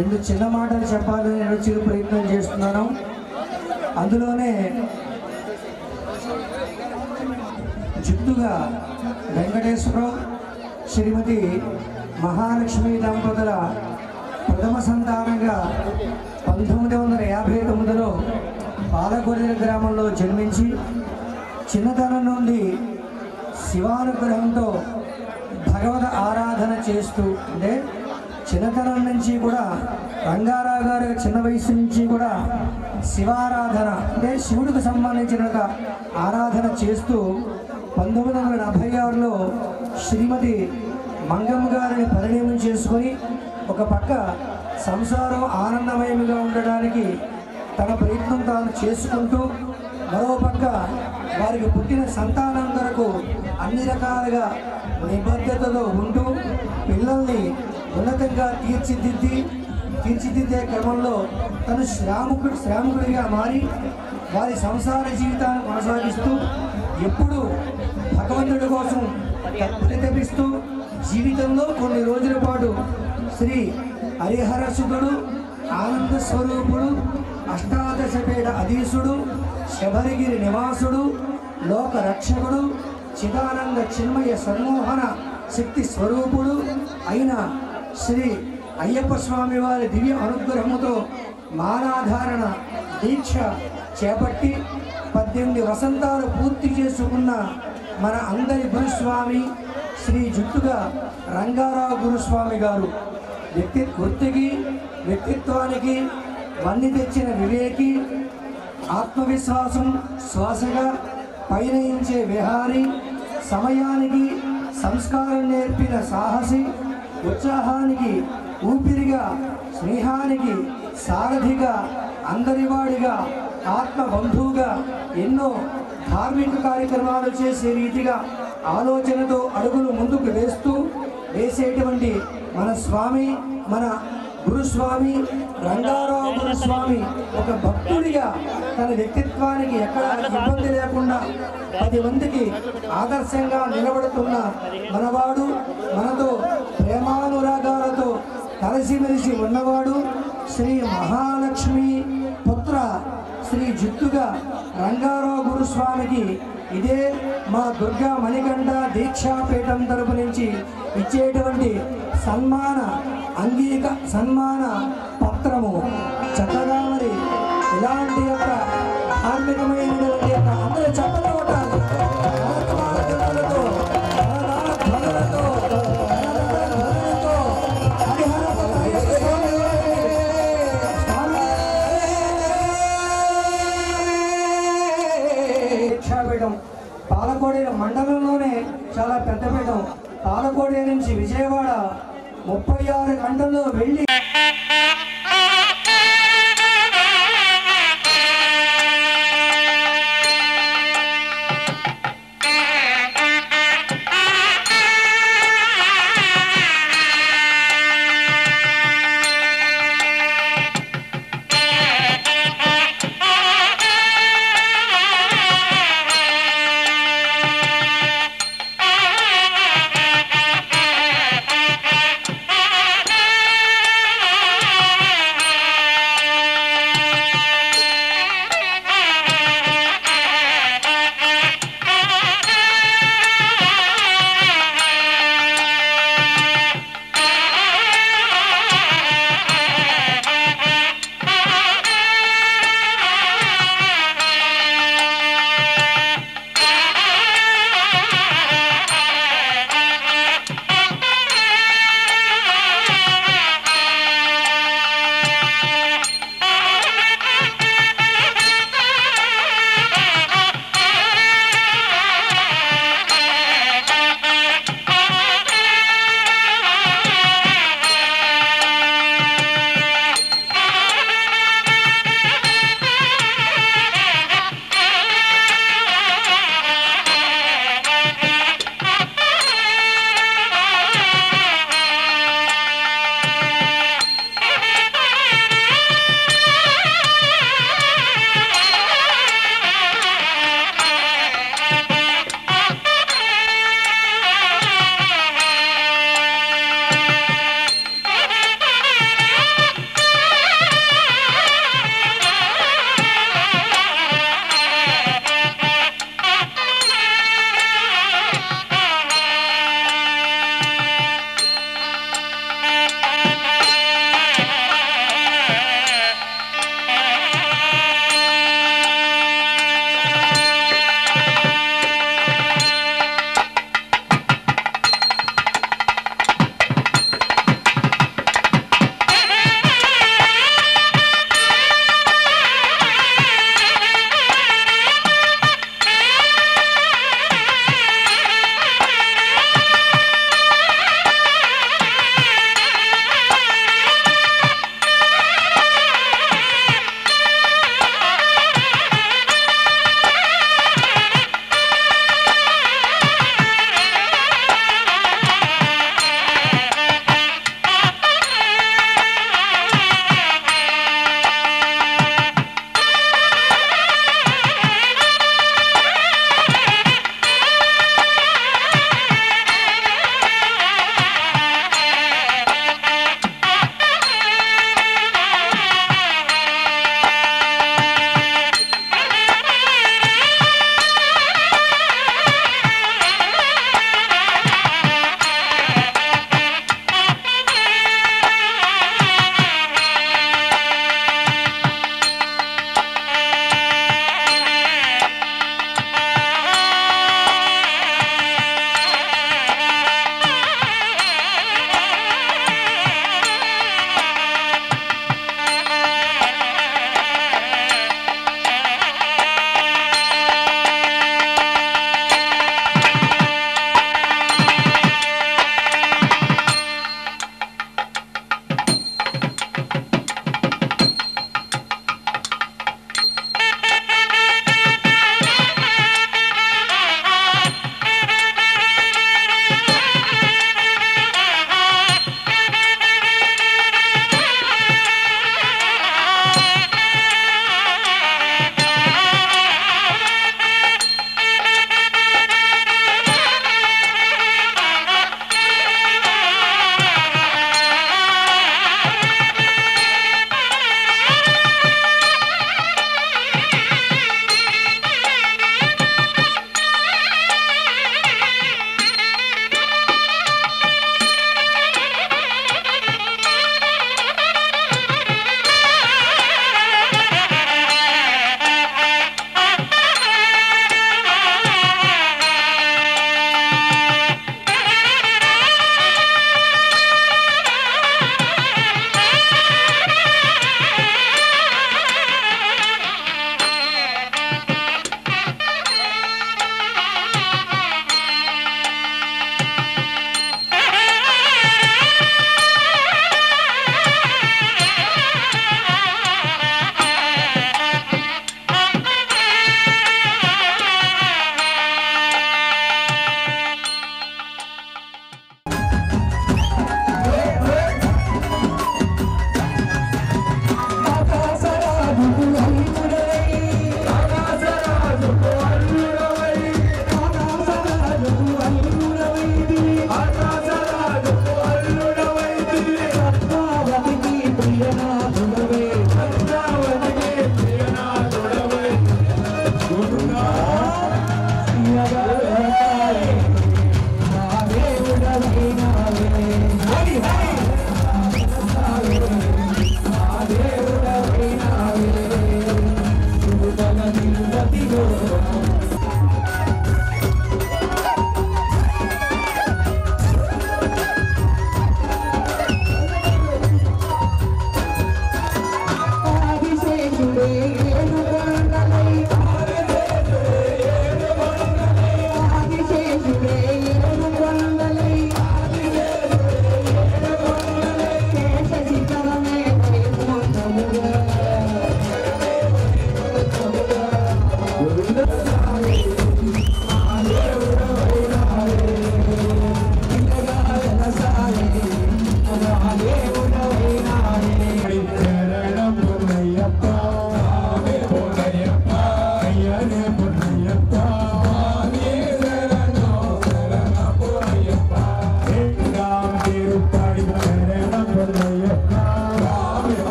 2 చిన్న మాటలు చెప్పాలని నేను చిరు ప్రయత్నం చేస్తున్నాను. అందులోనే చుట్టూగా వెంకటేశ్వరం శ్రీమతి మహాలక్ష్మి దంపతుల ప్రథమ సంతానంగా 1959లో పాలకొల్లు గ్రామంలో జన్మించి చిన్నతనం నుండి శివానుగ్రహంతో భగవద్ ఆరాధన చేస్తూ అంటే చిన్నతనం నుంచి కూడా రంగారావు గారు చిన్న వయసు నుంచి కూడా శివారాధన అంటే శివుడికి సంబంధించిన ఆరాధన చేస్తూ 1976లో శ్రీమతి మంగమ్మ గారిని పరిణయం చేసుకొని ఒక పక్క సంసారం ఆనందమయంగా ఉండడానికి తన ప్రయత్నం తాను చేసుకుంటూ మరో పక్క వారికి పుట్టిన సంతానం కొరకు అన్ని రకాలుగా నిబద్ధతతో ఉంటూ పిల్లల్ని ఉన్నతంగా తీర్చిదిద్దే క్రమంలో తను శ్రామికుడిగా మారి వారి సంసార జీవితాన్ని కొనసాగిస్తూ ఎప్పుడూ భగవంతుడి కోసం పరితపిస్తూ జీవితంలో కొన్ని రోజుల పాటు శ్రీ హరిహరసుతుడు ఆనంద స్వరూపుడు అష్టాదశపేట అధీశుడు శబరిగిరి నివాసుడు లోక రక్షకుడు చిదానంద చిన్మయ సన్మోహన శక్తి స్వరూపుడు అయిన శ్రీ అయ్యప్ప స్వామి వారి దివ్య అనుగ్రహముతో మాలాధారణ దీక్ష చేపట్టి 18 వసంతాలు పూర్తి చేసుకున్న మన అందరి గురుస్వామి శ్రీ జుట్టుగా రంగారావు గురుస్వామి గారు వ్యక్తిత్వానికి వన్ని తెచ్చిన వివేకి, ఆత్మవిశ్వాసం శ్వాసగా పయనించే విహారి, సమయానికి సంస్కారం నేర్పిన సాహసి, ఉత్సాహానికి ఊపిరిగా, స్నేహానికి సారథిగా, అందరివాడిగా, ఆత్మబంధువుగా ఎన్నో ధార్మిక కార్యక్రమాలు చేసే రీతిగా ఆలోచనతో అడుగులు ముందుకు వేసేటువంటి మన స్వామి, మన గురుస్వామి రంగారావు గురుస్వామి ఒక భక్తుడిగా తన వ్యక్తిత్వానికి ఎక్కడ ఇబ్బంది లేకుండా 10 మందికి ఆదర్శంగా నిలబడుతున్న మనవాడు, మనతో ప్రేమానురాగాలతో కలిసిమెలిసి ఉన్నవాడు శ్రీ మహాలక్ష్మి పుత్ర శ్రీ జిత్తుగా రంగారావు గురుస్వామికి ఇదే మా దుర్గా మణికంఠ దీక్షాపీఠం తరపు నుంచి ఇచ్చేటువంటి సన్మాన పత్రము. చక్కగా మరి ఇలాంటి యొక్క ధార్మికమైనటువంటి యొక్క అందరూ చెప్పలు కొట్టాలి. దీక్షాపీఠం పాలకోడి మండలంలోనే చాలా పెద్ద పీఠం. పాలకోడి నుంచి విజయవాడ 36 గంటల్లో వెళ్ళి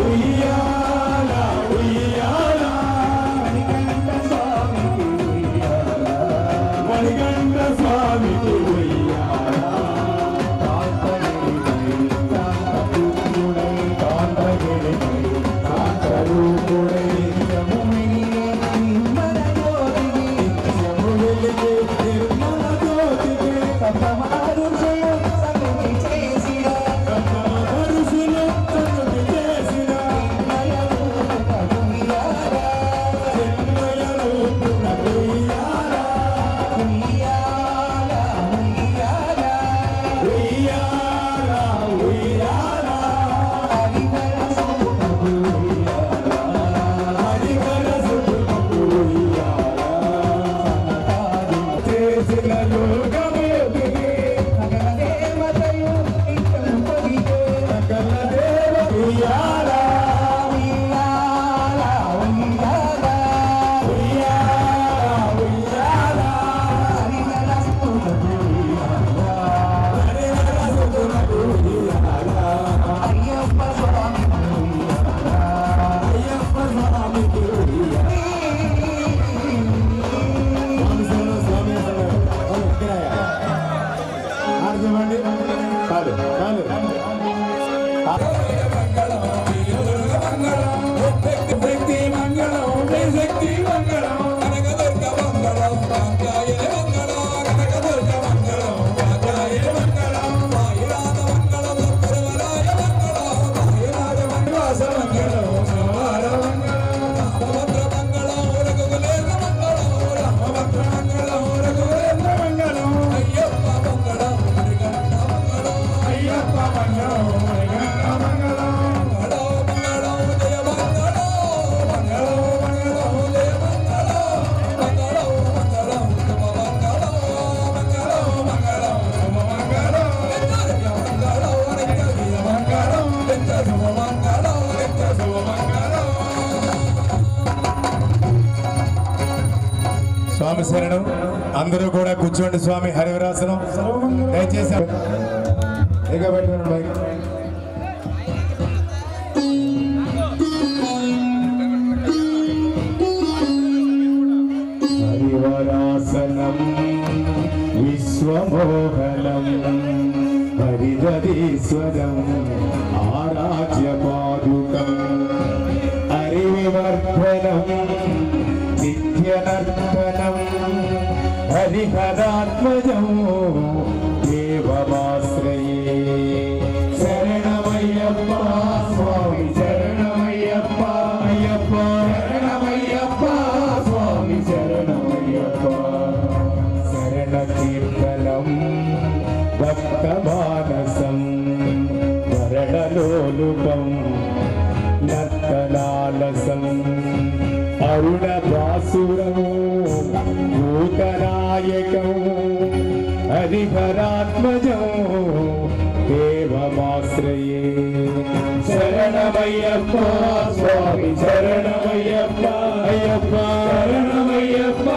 Uyyala, uyyala. కాదు కాదు శక్తి మంగళం శక్తి మంగళం కనకదుర్గ మంగళం కాంకాయన మంగళం కనకదుర్గ మంగళం కాంకాయన మంగళం వాయురాధ మంగళం సర్వరాయ మంగళం వాయురాధ మంగళ మంగళం సర్వరాయ మంగళం రామభద్ర మంగళం రఘుకులేంద్ర మంగళం రామభద్ర మంగళం రఘుకులేంద్ర మంగళం అయ్యప్ప మంగళం మణికంఠ మంగళం అయ్యప్ప మంగళం మణికంఠ మంగళం స్వామి శరణం. అందరూ కూడా కూర్చోండి. స్వామి హరివరాసనం దయచేసి హరివరాసనం విశ్వమోహనం హరిదీశ్వరం ఆరాధ్య పాదుకం హరివివర్ధనం నిత్యనర్తనం హరిహరాత్మజం దేవమాశ్రయే. శరణమయ్యప్ప స్వామి శరణమయ్యప్ప అయ్యప్ప శరణమయ్యప్ప స్వామి శరణమయ్యప్ప. శరణ కీర్తనం భక్తమానసం వరణలోలుపం నర్తనాలసం అరుణభాసురం భూతనాయకం హరిహరాత్మజం దేవమాశ్రయే. శరణమయ్యప్ప స్వామి శరణమయ్యప్ప అయ్యప్ప శరణమయ్యప్ప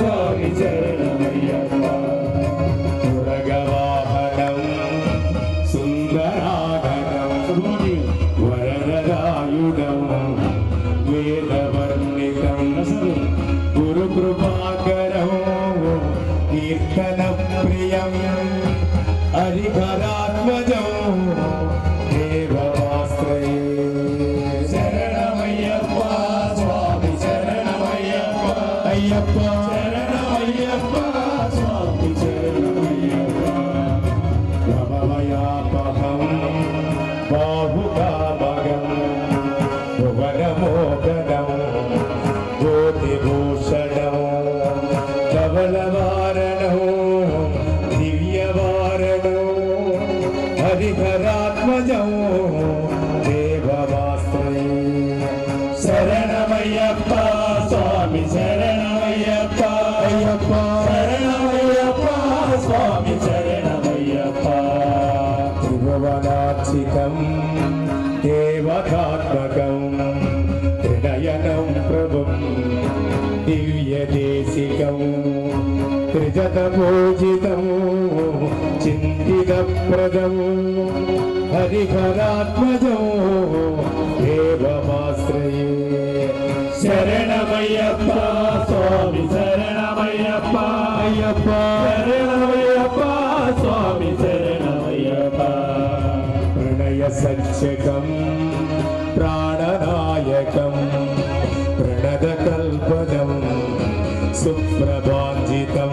స్వామి శరణమయ్యప్ప. పురగవాహనం సుందరాగణం వరదరాయుధం వేదవర్ణితం గురుకృపాకరం కీర్తన ప్రియం హరిహరాత్మజం దేవమాశ్రయే. శరణమయ్యప్ప స్వామి శరణమయ్యప్ప అయ్యప్ప శరణమయ్యప్ప స్వామి శరణమయ్యప్ప. భవమయాపహం బాహుకామగం భువనమోహనం జ్యోతిభూషణం ధవళవారణం దివ్యవారణం హరిహరాత్మజం దేవమాశ్రయే. శరణమయ్యప్ప స్వామి శరణమయ్యప్ప అయ్యప్ప శరణమయ్యప్ప స్వామి శరణమయ్యప్ప. త్రిభువనార్చితం దేవతాత్మకం త్రినయనం ప్రభుం దివ్యదేశికం త్రిజతపూజితం చింతితప్రదం హరిహరాత్మజం దేవమాశ్రయే. శరణమయ్యప్ప స్వామి శరణమయ్యప్ప అయ్యప్ప శరణమయ్యప్ప స్వామి శరణమయ్యప్ప. ప్రణయ సత్యకం ప్రాణనాయకం ప్రణదకల్పదం సుప్రభాంజితం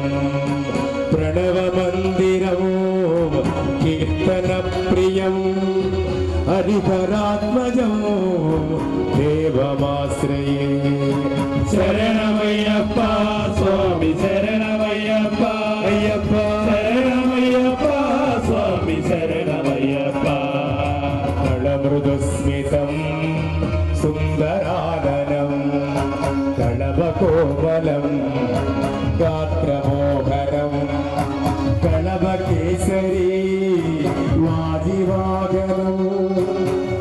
ప్రణవమందిరం కీర్తన ప్రియం హరిహరాత్మజం దేవమాశ్రయే. శరణమయ్యప్ప స్వామి శరణమయ్యప్ప అయ్యప్ప శరణమయ్యప్ప స్వామి శరణమయ్యప్ప. కళమృదుస్మితం సుందరాననం కళవకోమలం గాత్రమోహరం కళవకేసరీ వాజివాగనం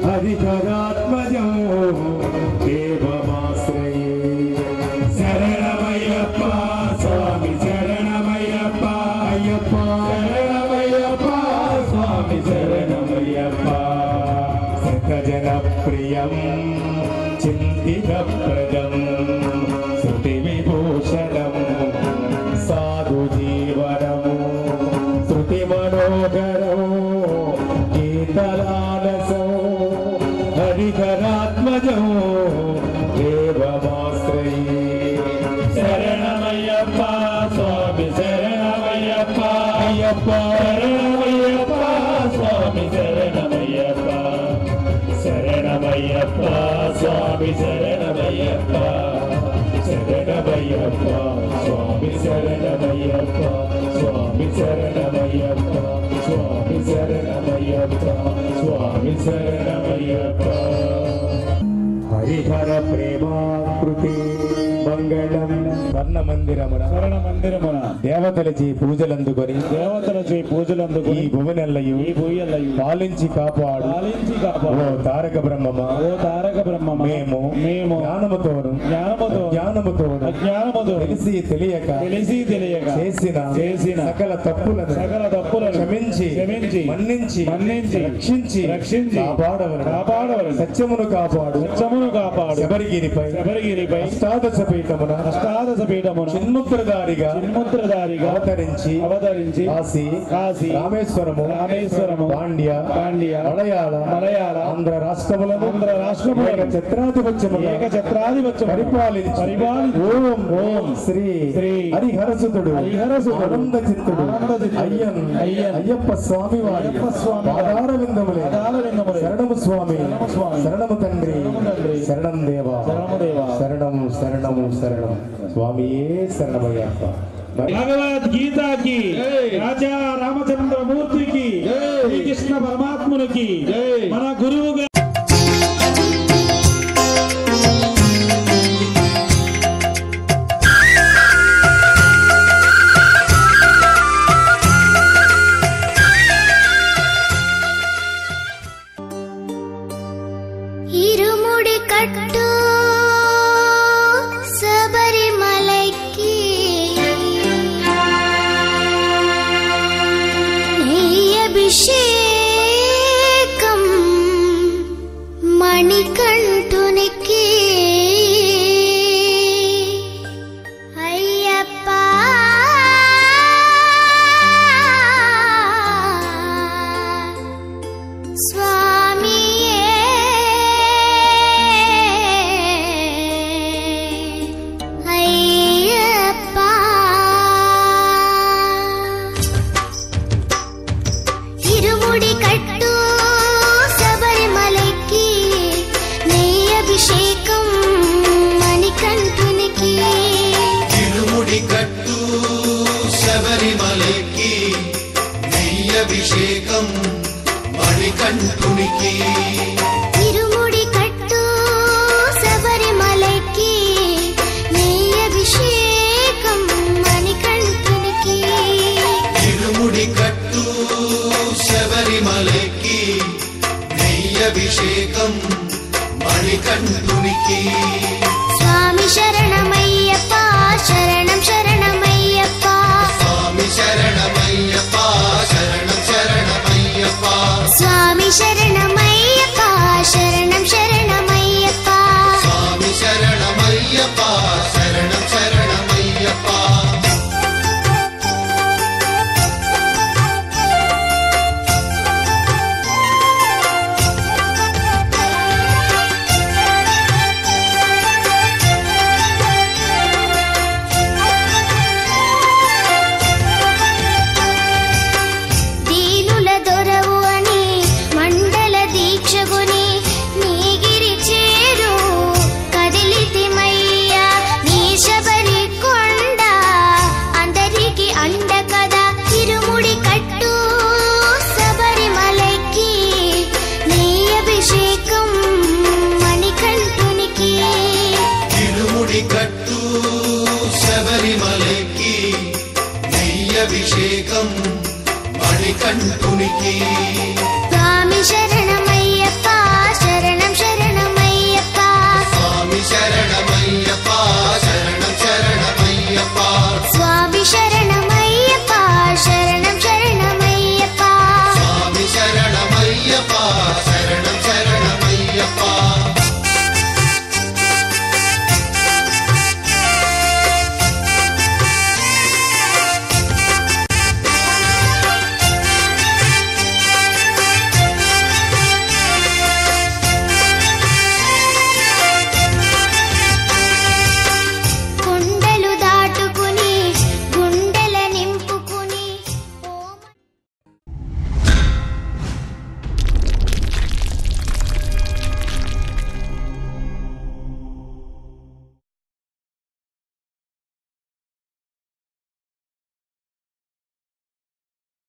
హరిహరాత్మజం దేవమాశ్రయే. శరణమయ్యప్ప స్వామి శరణమయ్యప్ప అయ్యప్ప శరణమయ్యప్ప స్వామి శరణమయ్యప్ప. సకజనప్రియం చింతితప్రదం శృతివిభూషణం సాధుజీవనం శృతిమనోహరం స్వామి శరణమయ్యప్ప శరణమయ్యప్ప స్వామి శరణమయ్యప్ప శరణమయ్యప్ప స్వామి శరణమయ్యప్ప స్వామి శరణమయ్యప్ప స్వామి శరణమయ్యప్ప స్వామి శరణమయ్యప్ప హరిహర ప్రేమాకృతి మంగళం స్వర్ణ మందిరమున దేవతలచే పూజలందుకొని ఈ భువనెల్లయు పాలించి కాపాడు ఓ తారక బ్రహ్మమా మేము జ్ఞానముతో తెలిసి తెలియక చేసిన సకల తప్పులను క్షమించి మన్నించి రక్షించి కాపాడవలను సత్యమును కాపాడు శబరిగిరిపై అష్టాదశ పీఠమున చిన్ముద్రధారిగా అవతరించి కాశీ రామేశ్వరము పాండ్య మలయాళ ఆంధ్ర రాష్ట్రములను ఏకఛత్రాధిపత్యము పరిపాలించి ఓం శ్రీ హరిహరసుతుడు ఆనంద చిత్తుడు అయ్యప్ప స్వామి వారి పాదారవిందములే శరణము స్వామి శరణము తండ్రి శరణం దేవా శరణం స్వామియే శరణమయ్యప్ప భగవద్గీతకి రాజా రామచంద్రమూర్తికి శ్రీకృష్ణ పరమాత్మునికి మన గురువుగా ఇరుముడి కట్టు శబరిమలైకి అభిషేకం మణికంఠునికి అయ్యప్ప స్వామియే అయ్యప్ప ఇరుముడి కట్టు శబరిమలైకి నెయ్యి అభిషేకం మణికంఠునికి ఇరుముడి కట్టు శబరిమలైకి నెయ్యభిషేకం మణికంఠునికి ఇరుముడి కట్టు శబరిమలైకి నెయ్యి అభిషేకం మణికంఠునికి ఇరుముడి కట్టు శబరిమలైకి నెయ్యభిషేకం మణికంఠునికి స్వామి శరణమయ్యప్ప శరణం శరణమయ్యప్ప స్వామి శరణమయ్యప్ప శరణం శరణమయ్యప్ప స్వామి శరణమయ్యప్ప శరణం శరణమయ్యప్ప స్వామి శరణమయ్యప్ప శరణం శరణమయ్యప్ప దీనుల దొరవు అని మండల దీక్షగుని నీగిరి చేరు కదిలితిమయ్యా నీ శబరి కొండ అందరికి అండ కదా ఇరుముడి కట్టు శబరిమలైకి నీ అభిషేకం మణికంఠునికి ఇరుముడి కట్టు శబరిమలైకి నెయ్యభిషేకం మణికంఠునికి స్వామి శరణమయ్యప్ప శరణం శరణమయ్యప్ప స్వామి శరణమయ్యప్ప శరణం శరణమయ్యప్ప స్వామి శరణమయ్యప్ప శరణం శరణమయ్యప్ప స్వామి శరణమయ్యప్ప